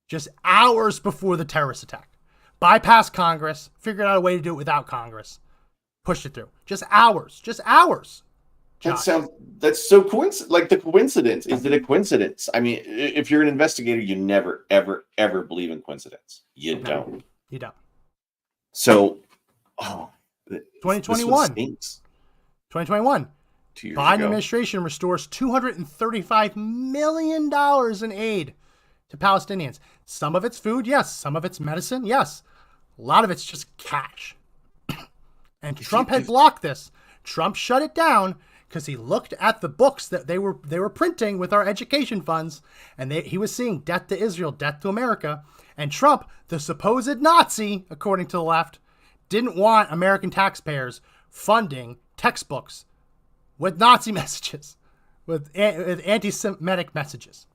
just hours before the terrorist attack. Bypassed Congress, figured out a way to do it without Congress, pushed it through. Just hours. Josh. That's so coincident. Like the coincidence. Is it a coincidence? I mean, if you're an investigator, you never, ever, ever believe in coincidence. You don't. You don't. So, 2021. 2021. 2 years Biden ago. administration restores $235 million in aid to Palestinians. Some of it's food, yes. Some of it's medicine, yes. A lot of it's just cash. And Trump had blocked this. Trump shut it down because he looked at the books that they were printing with our education funds, and he was seeing death to Israel, death to America. And Trump, the supposed Nazi, according to the left, didn't want American taxpayers funding textbooks with Nazi messages, with anti-Semitic messages.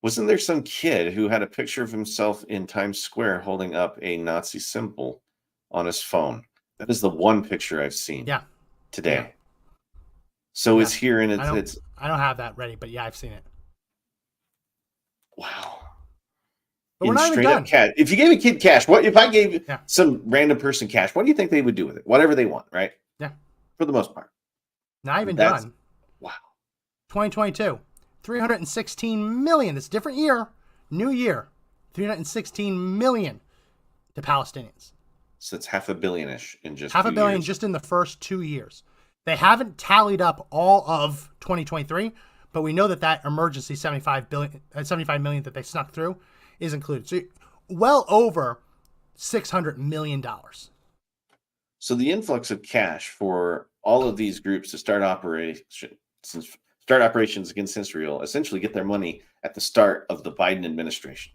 Wasn't there some kid who had a picture of himself in Times Square holding up a Nazi symbol on his phone? That is the one picture I've seen today. Yeah. So it's here, and I don't have that ready, but yeah, I've seen it. Wow. But we're not even done. Cash. If you gave a kid cash, what if I gave some random person cash? What do you think they would do with it? Whatever they want, right? Yeah. For the most part. Not even done. Wow. 2022, 316 million. It's a different year, new year. 316 million to Palestinians. So it's $500 million-ish in just $500 million just in the first 2 years. They haven't tallied up all of 2023, but we know that emergency $75 million that they snuck through is included. So well over $600 million. So the influx of cash for all of these groups to start operations against Israel, essentially get their money at the start of the Biden administration,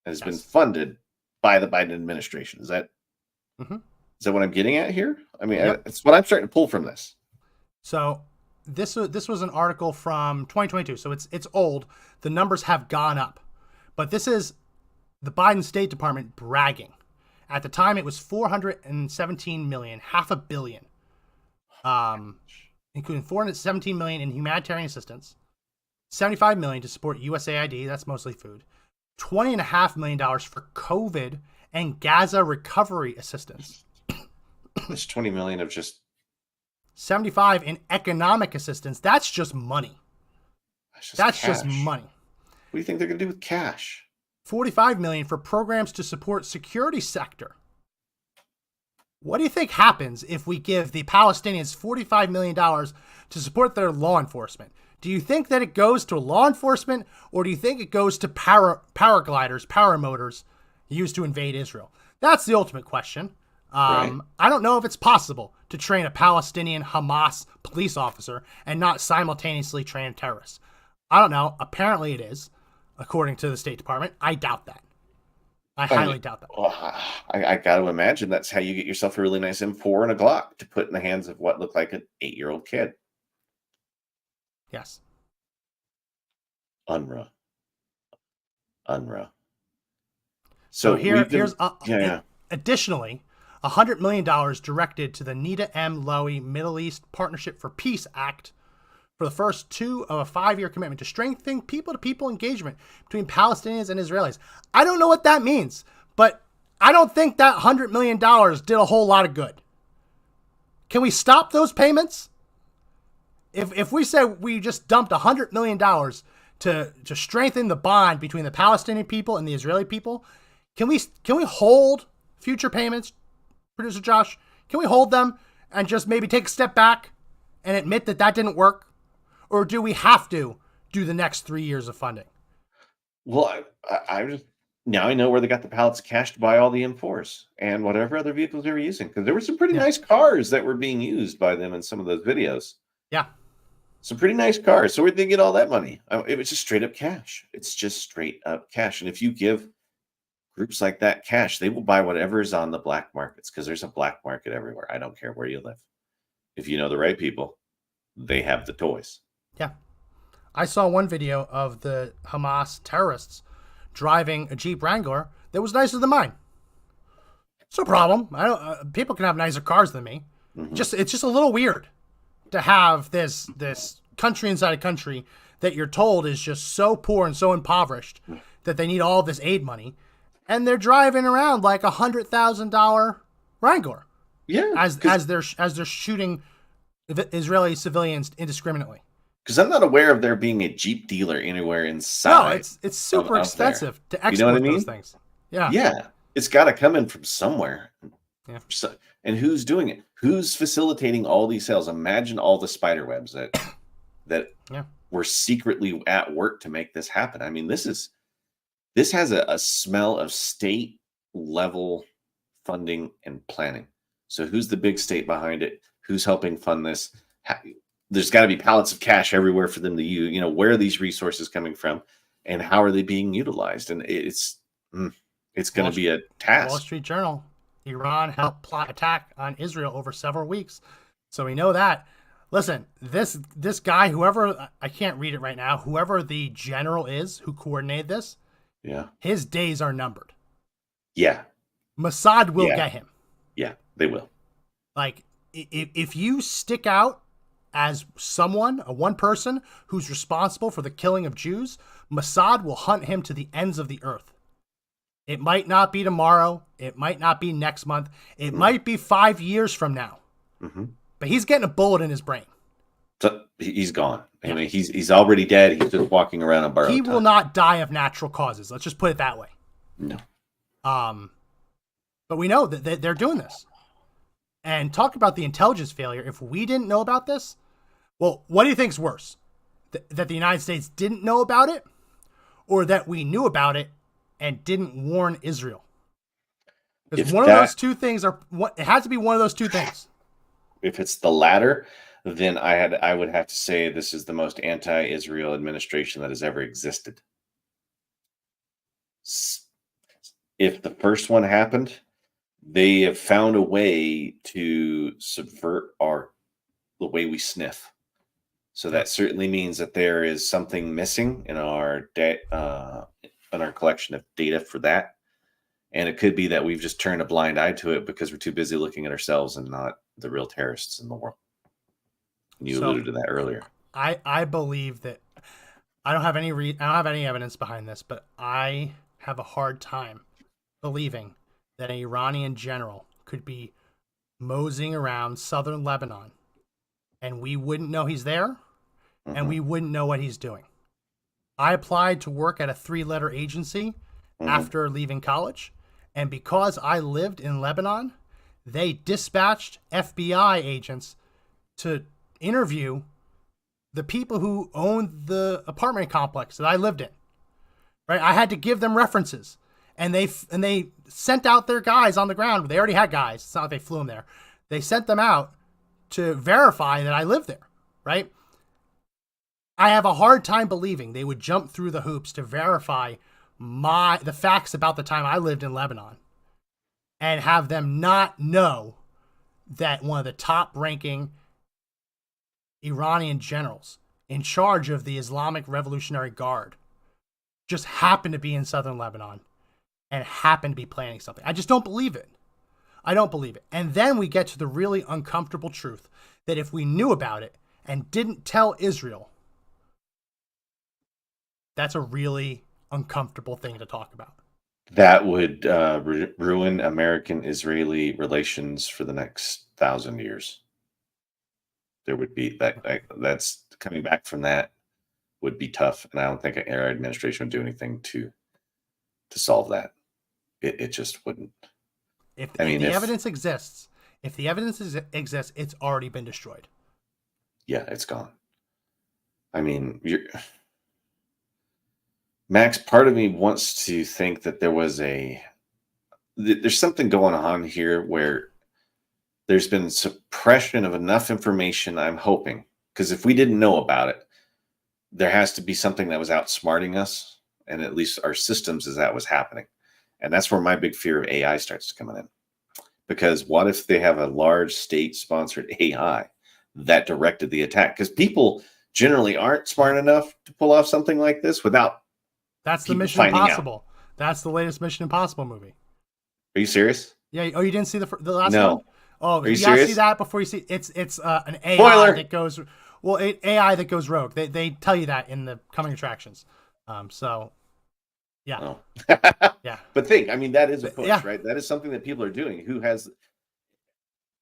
has been funded by the Biden administration. Is that what I'm getting at here? I mean, it's what I'm starting to pull from this. So this was an article from 2022. So it's old. The numbers have gone up, but this is the Biden State Department bragging. At the time, it was 417 million, $500 million, including 417 million in humanitarian assistance, 75 million to support USAID, that's mostly food, $20.5 million for COVID and Gaza recovery assistance. It's 20 million of just 75 in economic assistance. That's just money. That's just money. What do you think they're going to do with cash? 45 million for programs to support security sector. What do you think happens if we give the Palestinians $45 million to support their law enforcement? Do you think that it goes to law enforcement, or do you think it goes to paragliders, paramotors used to invade Israel? That's the ultimate question. Right. I don't know if it's possible to train a Palestinian Hamas police officer and not simultaneously train terrorists. I don't know. Apparently it is, according to the State Department. I doubt that. I highly doubt that. Well, I got to imagine that's how you get yourself a really nice M4 and a Glock to put in the hands of what looked like an 8-year-old kid. Yes. UNRWA. So here's additionally, $100 million directed to the Nita M. Lowey Middle East Partnership for Peace Act for the first 2 of a 5-year commitment to strengthen people-to-people engagement between Palestinians and Israelis. I don't know what that means, but I don't think that $100 million did a whole lot of good. Can we stop those payments? If we say we just dumped $100 million to strengthen the bond between the Palestinian people and the Israeli people, can we hold future payments, Producer Josh? Can we hold them and just maybe take a step back and admit that didn't work? Or do we have to do the next 3 years of funding? Well, now I know where they got the pallets of cash to buy all the M4s and whatever other vehicles they were using, because there were some pretty nice cars that were being used by them in some of those videos. Yeah. Some pretty nice cars. So where'd they get all that money? It was just straight up cash. It's just straight up cash. And if you give groups like that cash, they will buy whatever is on the black markets, because there's a black market everywhere. I don't care where you live. if you know the right people, they have the toys. Yeah. I saw one video of the Hamas terrorists driving a Jeep Wrangler that was nicer than mine. It's no problem. I don't. People can have nicer cars than me. It's just a little weird to have this country inside a country that you're told is just so poor and so impoverished that they need all this aid money, and they're driving around like $100,000 Wrangler. Yeah, as they're shooting Israeli civilians indiscriminately. Because I'm not aware of there being a Jeep dealer anywhere inside. No, it's super expensive to export you know what I mean? those things. Yeah. Yeah. It's got to come in from somewhere. Yeah. So, and who's doing it? Who's facilitating all these sales? Imagine all the spider webs that were secretly at work to make this happen. I mean, this has a smell of state level funding and planning. So who's the big state behind it? Who's helping fund this? There's got to be pallets of cash everywhere for them to use. You know, where are these resources coming from, and how are they being utilized? And it's going to be a task. Wall Street Journal: Iran helped plot attack on Israel over several weeks. So we know that. Listen, this guy, whoever, I can't read it right now, whoever the general is who coordinated this, his days are numbered. Yeah. Mossad will get him. Yeah, they will. Like, if you stick out as one person who's responsible for the killing of Jews, Mossad will hunt him to the ends of the earth. It might not be tomorrow. It might not be next month. It might be 5 years from now. But he's getting a bullet in his brain. So he's gone. I mean, he's already dead. He's just walking around on borrowed time. He will not die of natural causes. Let's just put it that way. No. But we know that they're doing this. And talk about the intelligence failure. If we didn't know about this, well, what do you think's worse? That the United States didn't know about it, or that we knew about it and didn't warn Israel? Because one of those two things it has to be one of those two things. If it's the latter, then I would have to say this is the most anti-Israel administration that has ever existed. If the first one happened, they have found a way to subvert the way we sniff. So that certainly means that there is something missing in our collection of data for that. And it could be that we've just turned a blind eye to it because we're too busy looking at ourselves and not the real terrorists in the world. You alluded to that earlier. I believe that I don't have any evidence behind this, but I have a hard time believing that an Iranian general could be moseying around southern Lebanon and we wouldn't know he's there and we wouldn't know what he's doing. I applied to work at a 3-letter agency after leaving college, and because I lived in Lebanon, they dispatched FBI agents to interview the people who owned the apartment complex that I lived in. Right? I had to give them references. And they sent out their guys on the ground. They already had guys. It's not like they flew them there. They sent them out to verify that I lived there, right? I have a hard time believing they would jump through the hoops to verify the facts about the time I lived in Lebanon and have them not know that one of the top-ranking Iranian generals in charge of the Islamic Revolutionary Guard just happened to be in southern Lebanon and happen to be planning something. I just don't believe it. I don't believe it. And then we get to the really uncomfortable truth that if we knew about it and didn't tell Israel, that's a really uncomfortable thing to talk about. That would ruin American-Israeli relations for the next 1,000 years. There would be that's coming back from that would be tough. And I don't think our administration would do anything to solve that. It just wouldn't. If the evidence exists, it's already been destroyed. Yeah, it's gone. I mean, Max, part of me wants to think that there's something going on here where there's been suppression of enough information, I'm hoping, because if we didn't know about it, there has to be something that was outsmarting us, and at least our systems as that was happening. And that's where my big fear of AI starts coming in. Because what if they have a large state-sponsored AI that directed the attack, because people generally aren't smart enough to pull off something like this without That's the people Mission finding out. Impossible. That's the latest Mission Impossible movie. Are you serious? Yeah. Oh, you didn't see the last No. one? Oh, Are you gotta serious? see that before you see it's an AI Spoiler! that goes AI that goes rogue. They tell you that in the coming attractions. So yeah. Oh. Yeah. But I mean, that is a push, Yeah. right? That is something that people are doing.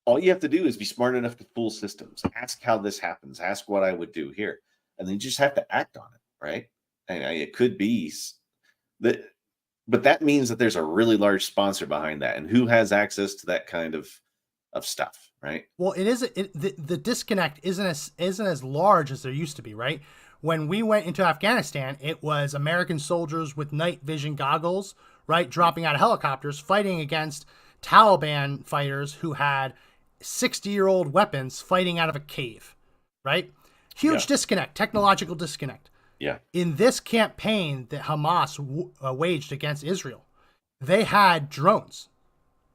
All you have to do is be smart enough to fool systems. Ask how this happens. Ask what I would do here. And then you just have to act on it, right? And it could be that, but that means that there's a really large sponsor behind that. And who has access to that kind of stuff, right? Well, the disconnect isn't as large as there used to be, right? When we went into Afghanistan, it was American soldiers with night vision goggles, right, dropping out of helicopters, fighting against Taliban fighters who had 60-year-old weapons fighting out of a cave, right? Huge disconnect, technological disconnect. Yeah. In this campaign that Hamas waged against Israel, they had drones.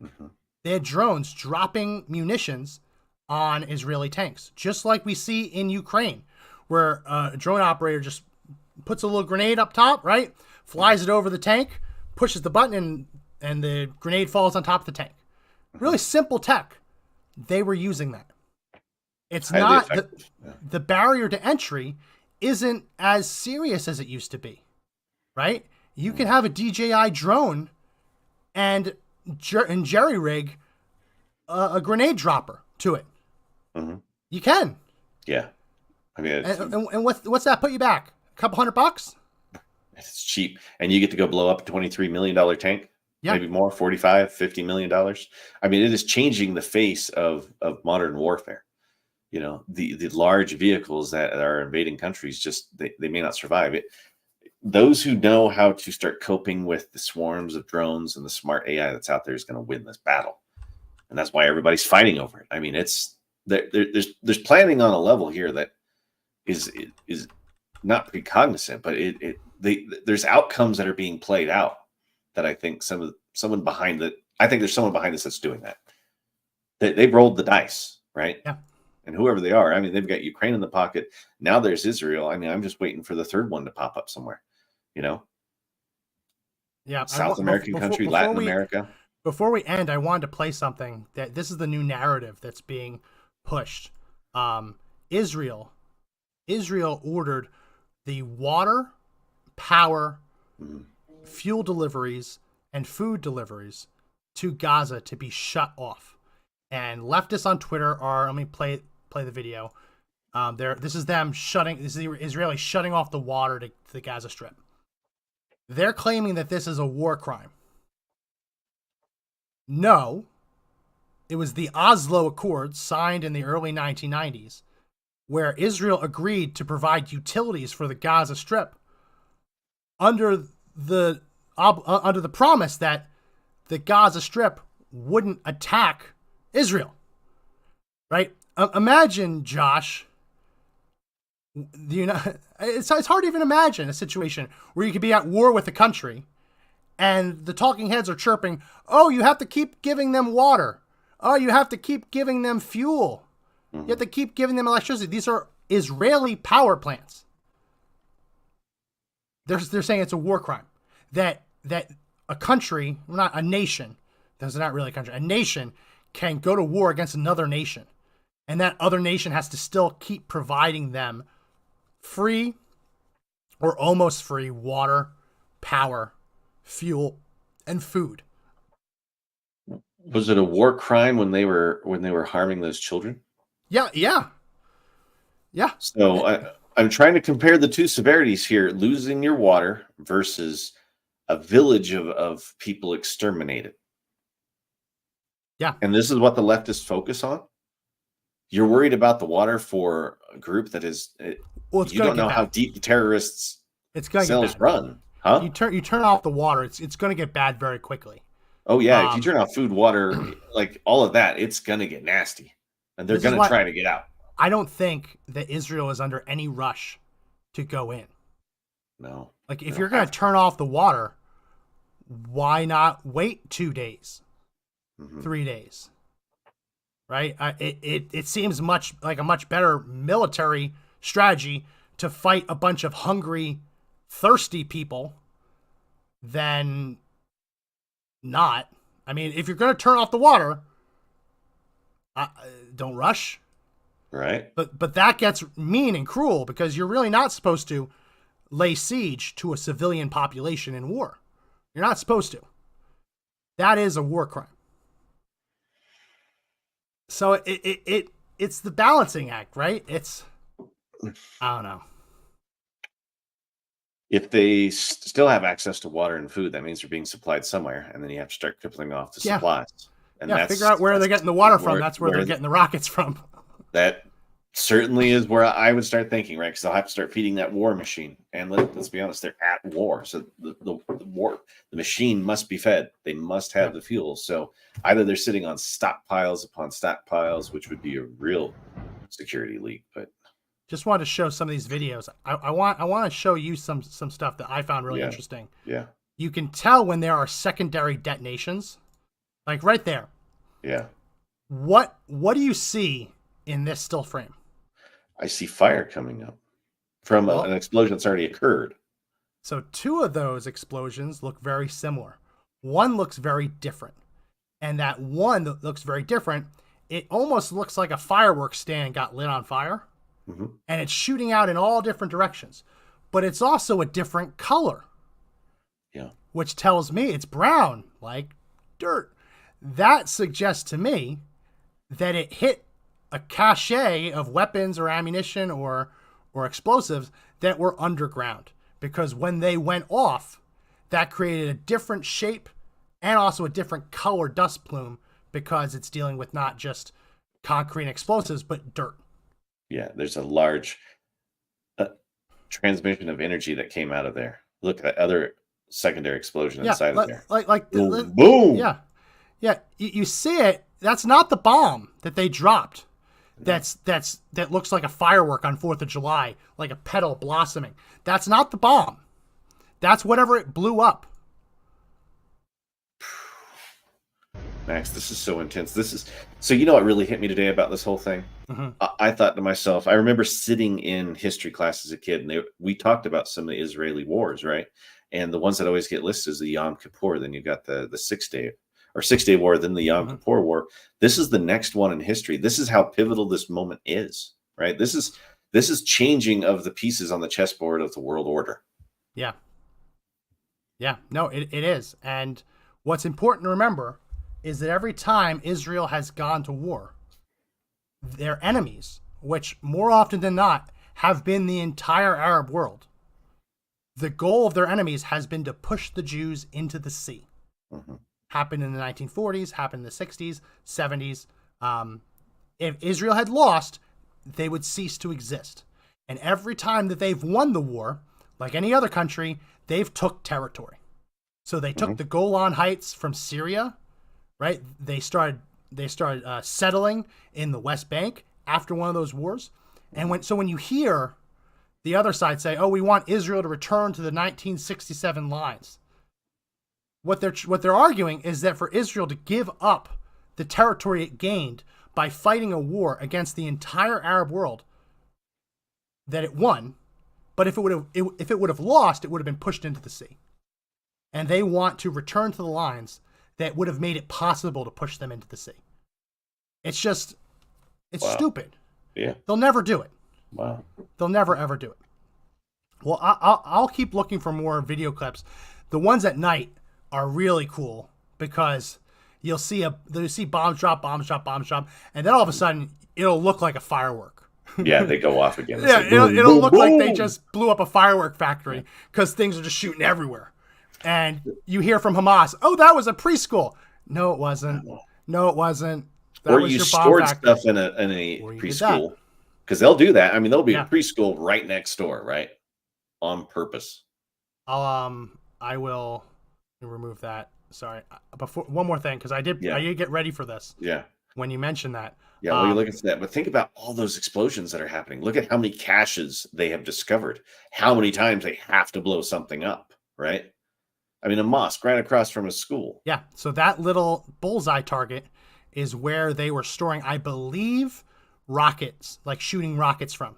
Mm-hmm. They had drones dropping munitions on Israeli tanks, just like we see in Ukraine, where a drone operator just puts a little grenade up top, right? Flies it over the tank, pushes the button, and the grenade falls on top of the tank. Really simple tech. They were using that. It's Highly not effective. the barrier to entry isn't as serious as it used to be, right? You can have a DJI drone and jerry rig a grenade dropper to it. Mm-hmm. You can. Yeah. I mean, And what's that put you back? A couple $100? it's cheap. And you get to go blow up a $23 million tank. Yeah. Maybe more, $45-50 million. I mean, it is changing the face of modern warfare. You know, the large vehicles that are invading countries, just they may not survive it. Those who know how to start coping with the swarms of drones and the smart AI that's out there is going to win this battle. And that's why everybody's fighting over it. I mean, there's planning on a level here that is not precognizant, but there's outcomes that are being played out that I think someone behind there's someone behind this that's doing that. They've rolled the dice, right? Yeah. And whoever they are, I mean, they've got Ukraine in the pocket. Now there's Israel. I mean, I'm just waiting for the third one to pop up somewhere, you know? Yeah. South American country, Latin America. Before we end, I wanted to play something that this is the new narrative that's being pushed. Israel ordered the water, power, fuel deliveries, and food deliveries to Gaza to be shut off. And leftists on Twitter let me play the video. This is the Israelis shutting off the water to the Gaza Strip. They're claiming that this is a war crime. No, it was the Oslo Accords signed in the early 1990s, where Israel agreed to provide utilities for the Gaza Strip under the promise that the Gaza Strip wouldn't attack Israel. Right? Imagine, Josh. It's hard to even imagine a situation where you could be at war with a country and the talking heads are chirping, oh, you have to keep giving them water. Oh, you have to keep giving them fuel. You have to keep giving them electricity. These are Israeli power plants. They're saying it's a war crime. That a country, not a nation, that's not really a country, a nation can go to war against another nation. And that other nation has to still keep providing them free or almost free water, power, fuel, and food. Was it a war crime when they were harming those children? Yeah. So I'm trying to compare the two severities here: losing your water versus a village of people exterminated. Yeah. And this is what the leftists focus on. You're worried about the water for a group that is. Well, you don't know how deep the terrorists' cells run, huh? You turn off the water, it's going to get bad very quickly. Oh yeah, if you turn off food, water, like all of that, it's going to get nasty, and they're going to try to get out. I don't think that Israel is under any rush to go in. No. Like if you're going to turn off the water, why not wait 2 days, 3 days? right? It seems much like a much better military strategy to fight a bunch of hungry, thirsty people than not. I mean, if you're going to turn off the water, don't rush. Right. But that gets mean and cruel because you're really not supposed to lay siege to a civilian population in war. You're not supposed to. That is a war crime. So it's the balancing act, right? I don't know. If they still have access to water and food, that means they're being supplied somewhere, and then you have to start crippling off the supplies. And figure out where they're getting the water from. That's where they're the- getting the rockets from. That certainly is where I would start thinking, right? Because they'll have to start feeding that war machine. And let's be honest, they're at war, so the machine must be fed. They must have the fuel. So either they're sitting on stockpiles upon stockpiles, which would be a real security leak. But Just wanted to show some of these videos. I want to show you some stuff that I found really interesting. Yeah. You can tell when there are secondary detonations, like right there. Yeah. What do you see in this still frame? I see fire coming up from an explosion that's already occurred. So two of those explosions look very similar. One looks very different. And that one that looks very different, it almost looks like a fireworks stand got lit on fire. Mm-hmm. And it's shooting out in all different directions. But it's also a different color. Yeah. Which tells me it's brown, like dirt. That suggests to me that it hit a cache of weapons or ammunition or explosives that were underground. Because when they went off, that created a different shape and also a different color dust plume because it's dealing with not just concrete and explosives, but dirt. Yeah, there's a large transmission of energy that came out of there. Look at that other secondary explosion inside of there. Boom, boom. Yeah. You see it. That's not the bomb that they dropped. That looks like a firework on 4th of July, like a petal blossoming. That's not the bomb. That's whatever it blew up. Max, this is so intense. So you know what really hit me today about this whole thing? Mm-hmm. I thought to myself, I remember sitting in history class as a kid, and we talked about some of the Israeli wars, right? And the ones that always get listed is the Yom Kippur. Then you got the 6-day war, then the Yom Kippur War. This is the next one in history. This is how pivotal this moment is, right? This is changing of the pieces on the chessboard of the world order. Yeah. No, it is. And what's important to remember is that every time Israel has gone to war, their enemies, which more often than not have been the entire Arab world, the goal of their enemies has been to push the Jews into the sea. Mm-hmm. Happened in the 1940s, happened in the 60s, 70s. If Israel had lost, they would cease to exist. And every time that they've won the war, like any other country, they've took territory. So they took the Golan Heights from Syria, right? They started settling in the West Bank after one of those wars. And when you hear the other side say, "Oh, we want Israel to return to the 1967 lines," what they're arguing is that for Israel to give up the territory it gained by fighting a war against the entire Arab world, that it won, but if it would have lost, it would have been pushed into the sea. And they want to return to the lines that would have made it possible to push them into the sea. It's stupid. Yeah. They'll never do it. Wow. They'll never, ever do it. Well, I'll keep looking for more video clips. The ones at night are really cool because you'll see bombs drop, and then all of a sudden it'll look like a firework. Yeah, they go off again. Yeah, like, boom, it'll boom, look boom. like they just blew up a firework factory because things are just shooting everywhere. And you hear from Hamas, "Oh, that was a preschool." No, it wasn't. That Or was you your bomb stored factory. stuff in a Or you did preschool, because they'll do that. I mean, there'll be Yeah. a preschool right next door, right, on purpose. I will remove that. Sorry. Before one more thing, because I did get ready for this Yeah. when you mentioned that. Yeah, well, you're looking for that. But think about all those explosions that are happening. Look at how many caches they have discovered. How many times they have to blow something up, right? I mean, a mosque right across from a school. Yeah. So that little bullseye target is where they were storing, I believe, rockets, like shooting rockets from.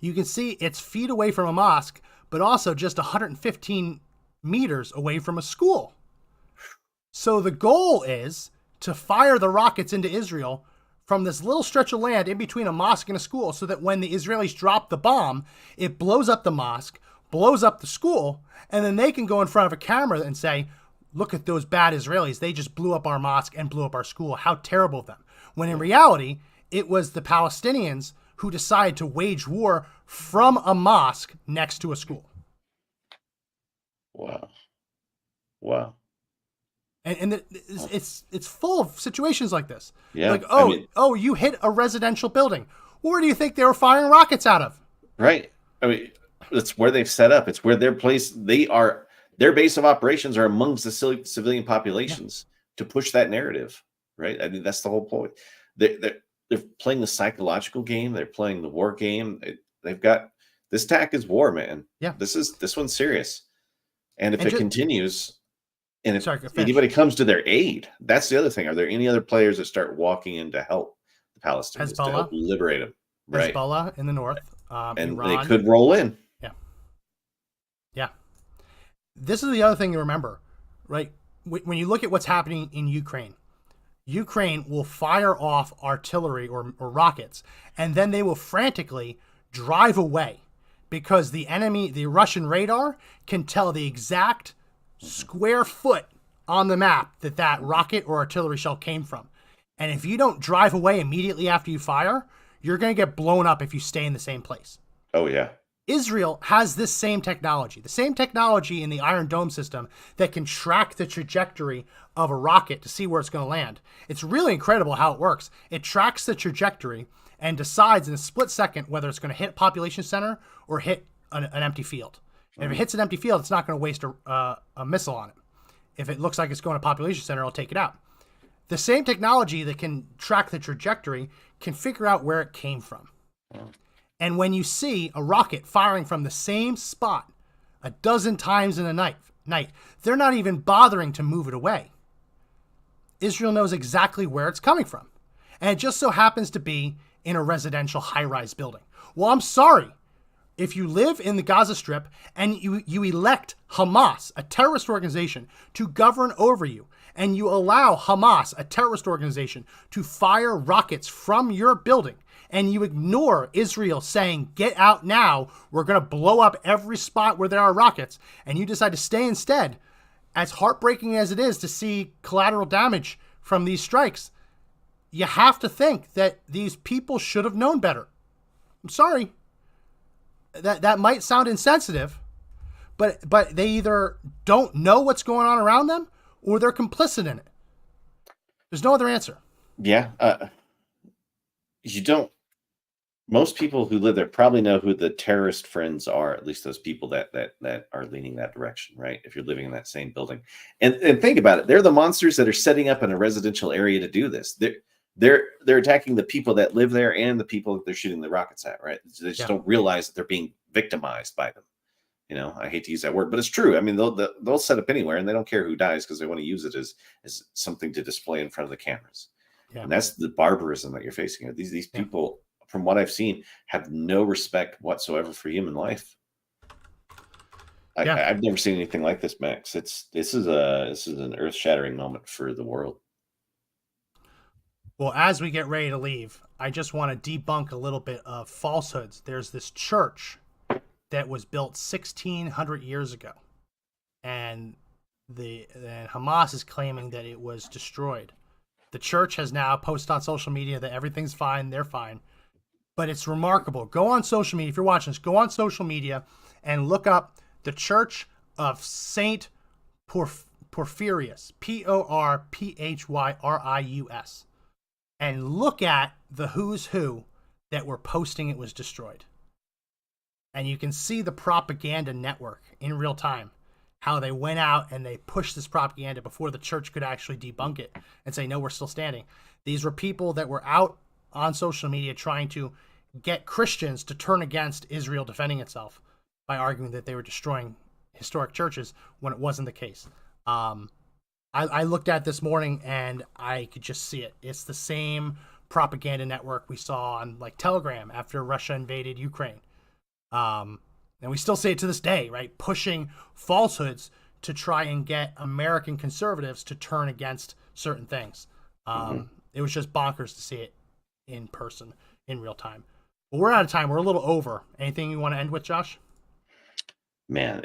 You can see it's feet away from a mosque, but also just 115 meters away from a school. So the goal is to fire the rockets into Israel from this little stretch of land in between a mosque and a school, so that when the Israelis drop the bomb, it blows up the mosque, blows up the school, and then they can go in front of a camera and say, look at those bad Israelis. They just blew up our mosque and blew up our school. How terrible of them. When in reality, it was the Palestinians who decided to wage war from a mosque next to a school. Wow. Wow. And it's full of situations like this. Yeah. Like, you hit a residential building. Where do you think they were firing rockets out of? Right. I mean, it's where they've set up. It's where their base of operations are amongst the civilian populations to push that narrative. Right. I mean, that's the whole point. They're playing the psychological game. They're playing the war game. They've got this attack is war, man. Yeah. This one's serious. And if it continues, and if Sorry, anybody comes to their aid, that's the other thing. Are there any other players that start walking in to help the Palestinians, to help liberate them? Right. Hezbollah in the north. And Iran. they could roll in. Yeah. Yeah. This is the other thing to remember, right? When you look at what's happening in Ukraine, Ukraine will fire off artillery or rockets, and then they will frantically drive away because the enemy, the Russian radar, can tell the exact square foot on the map that rocket or artillery shell came from. And if you don't drive away immediately after you fire, you're going to get blown up if you stay in the same place. Oh, yeah. Israel has this same technology, the same technology in the Iron Dome system that can track the trajectory of a rocket to see where it's going to land. It's really incredible how it works. It tracks the trajectory and decides in a split second whether it's going to hit a population center or hit an empty field. And if it hits an empty field, it's not going to waste a missile on it. If it looks like it's going to a population center, it'll take it out. The same technology that can track the trajectory can figure out where it came from. And when you see a rocket firing from the same spot a dozen times in a night, they're not even bothering to move it away. Israel knows exactly where it's coming from. And it just so happens to be in a residential high-rise building. Well, I'm sorry. If you live in the Gaza Strip and you elect Hamas, a terrorist organization, to govern over you, and you allow Hamas, a terrorist organization, to fire rockets from your building, and you ignore Israel saying, get out now, we're going to blow up every spot where there are rockets, and you decide to stay instead, as heartbreaking as it is to see collateral damage from these strikes, you have to think that these people should have known better. I'm sorry. That might sound insensitive, but they either don't know what's going on around them or they're complicit in it. There's no other answer. Yeah. You don't. Most people who live there probably know who the terrorist friends are, at least those people that are leaning that direction, right? If you're living in that same building. And think about it. They're the monsters that are setting up in a residential area to do this. They're attacking the people that live there and the people that they're shooting the rockets at, right? They just don't realize that they're being victimized by them. You know, I hate to use that word, but it's true. I mean, they'll set up anywhere and they don't care who dies because they want to use it as something to display in front of the cameras. Yeah. And that's the barbarism that you're facing here. These people, from what I've seen, have no respect whatsoever for human life. I've never seen anything like this, Max. This is an earth-shattering moment for the world. Well, as we get ready to leave, I just want to debunk a little bit of falsehoods. There's this church that was built 1,600 years ago, and Hamas is claiming that it was destroyed. The church has now posted on social media that everything's fine, they're fine. But it's remarkable. Go on social media. If you're watching this, go on social media and look up the Church of Saint Porphyrius, Porphyrius, and look at the who's who that were posting it was destroyed. And you can see the propaganda network in real time, how they went out and they pushed this propaganda before the church could actually debunk it and say, no, we're still standing. These were people that were out on social media trying to get Christians to turn against Israel defending itself by arguing that they were destroying historic churches when it wasn't the case. I looked at it this morning and I could just see it. It's the same propaganda network we saw on like Telegram after Russia invaded Ukraine. And we still see it to this day, right? Pushing falsehoods to try and get American conservatives to turn against certain things. It was just bonkers to see it in person, in real time. But we're out of time. We're a little over. Anything you want to end with, Josh? Man,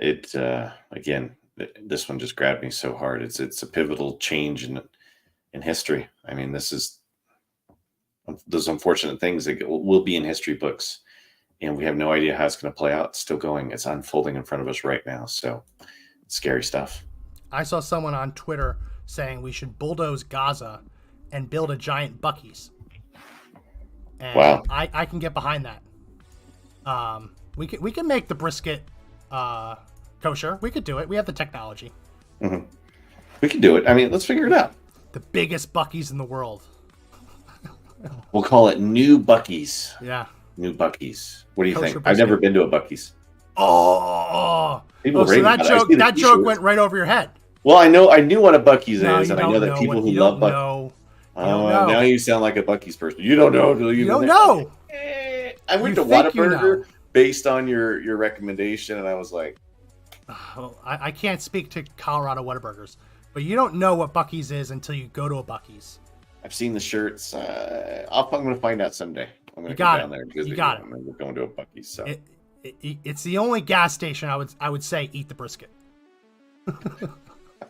again, this one just grabbed me so hard. It's a pivotal change in history. I mean, this is those unfortunate things that will be in history books, and we have no idea how it's going to play out. It's still going. It's unfolding in front of us right now. So it's scary stuff. I saw someone on Twitter saying we should bulldoze Gaza and build a giant Buc-ee's. And wow. I can get behind that. We can make the brisket kosher. We could do it. We have the technology. Mm-hmm. We can do it. I mean, let's figure it out. The biggest Buc-ee's in the world. We'll call it New Buc-ee's. Yeah. New Buc-ee's. What do you Kosher think? brisket. I've never been to a Buc-ee's. So that joke went right over your head. Well, I knew what a Buc-ee's is, and I know that people who love Buc-ee's. Now you sound like a Buc-ee's person. You don't know. You don't know. I went to Whataburger based on your recommendation, and I was like, I can't speak to Colorado Whataburgers, but you don't know what Buc-ee's is until you go to a Buc-ee's. I've seen the shirts. I'm going to find out someday. I'm going to go down there because we're going to a Buc-ee's. So it's the only gas station I would say eat the brisket.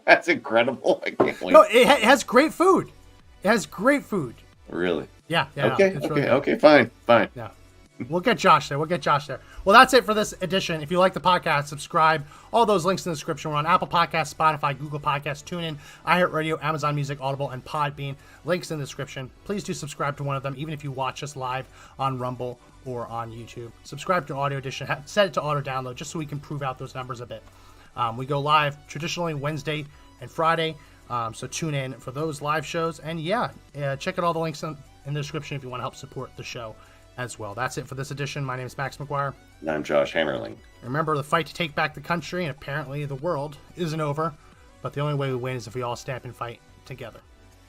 That's incredible. I can't wait. No, it has great food. It has great food. Really? Yeah. Okay. Fine. Yeah. We'll get Josh there. Well, that's it for this edition. If you like the podcast, subscribe. All those links in the description. We're on Apple Podcasts, Spotify, Google Podcasts, TuneIn, iHeartRadio, Amazon Music, Audible, and Podbean. Links in the description. Please do subscribe to one of them, even if you watch us live on Rumble or on YouTube. Subscribe to Audio Edition. Set it to auto download just so we can prove out those numbers a bit. We go live traditionally Wednesday and Friday. So tune in for those live shows. And check out all the links in the description if you want to help support the show as well. That's it for this edition. My name is Max McGuire. And I'm Josh Hammerling. Remember, the fight to take back the country and apparently the world isn't over. But the only way we win is if we all stand up and fight together.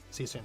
See you soon.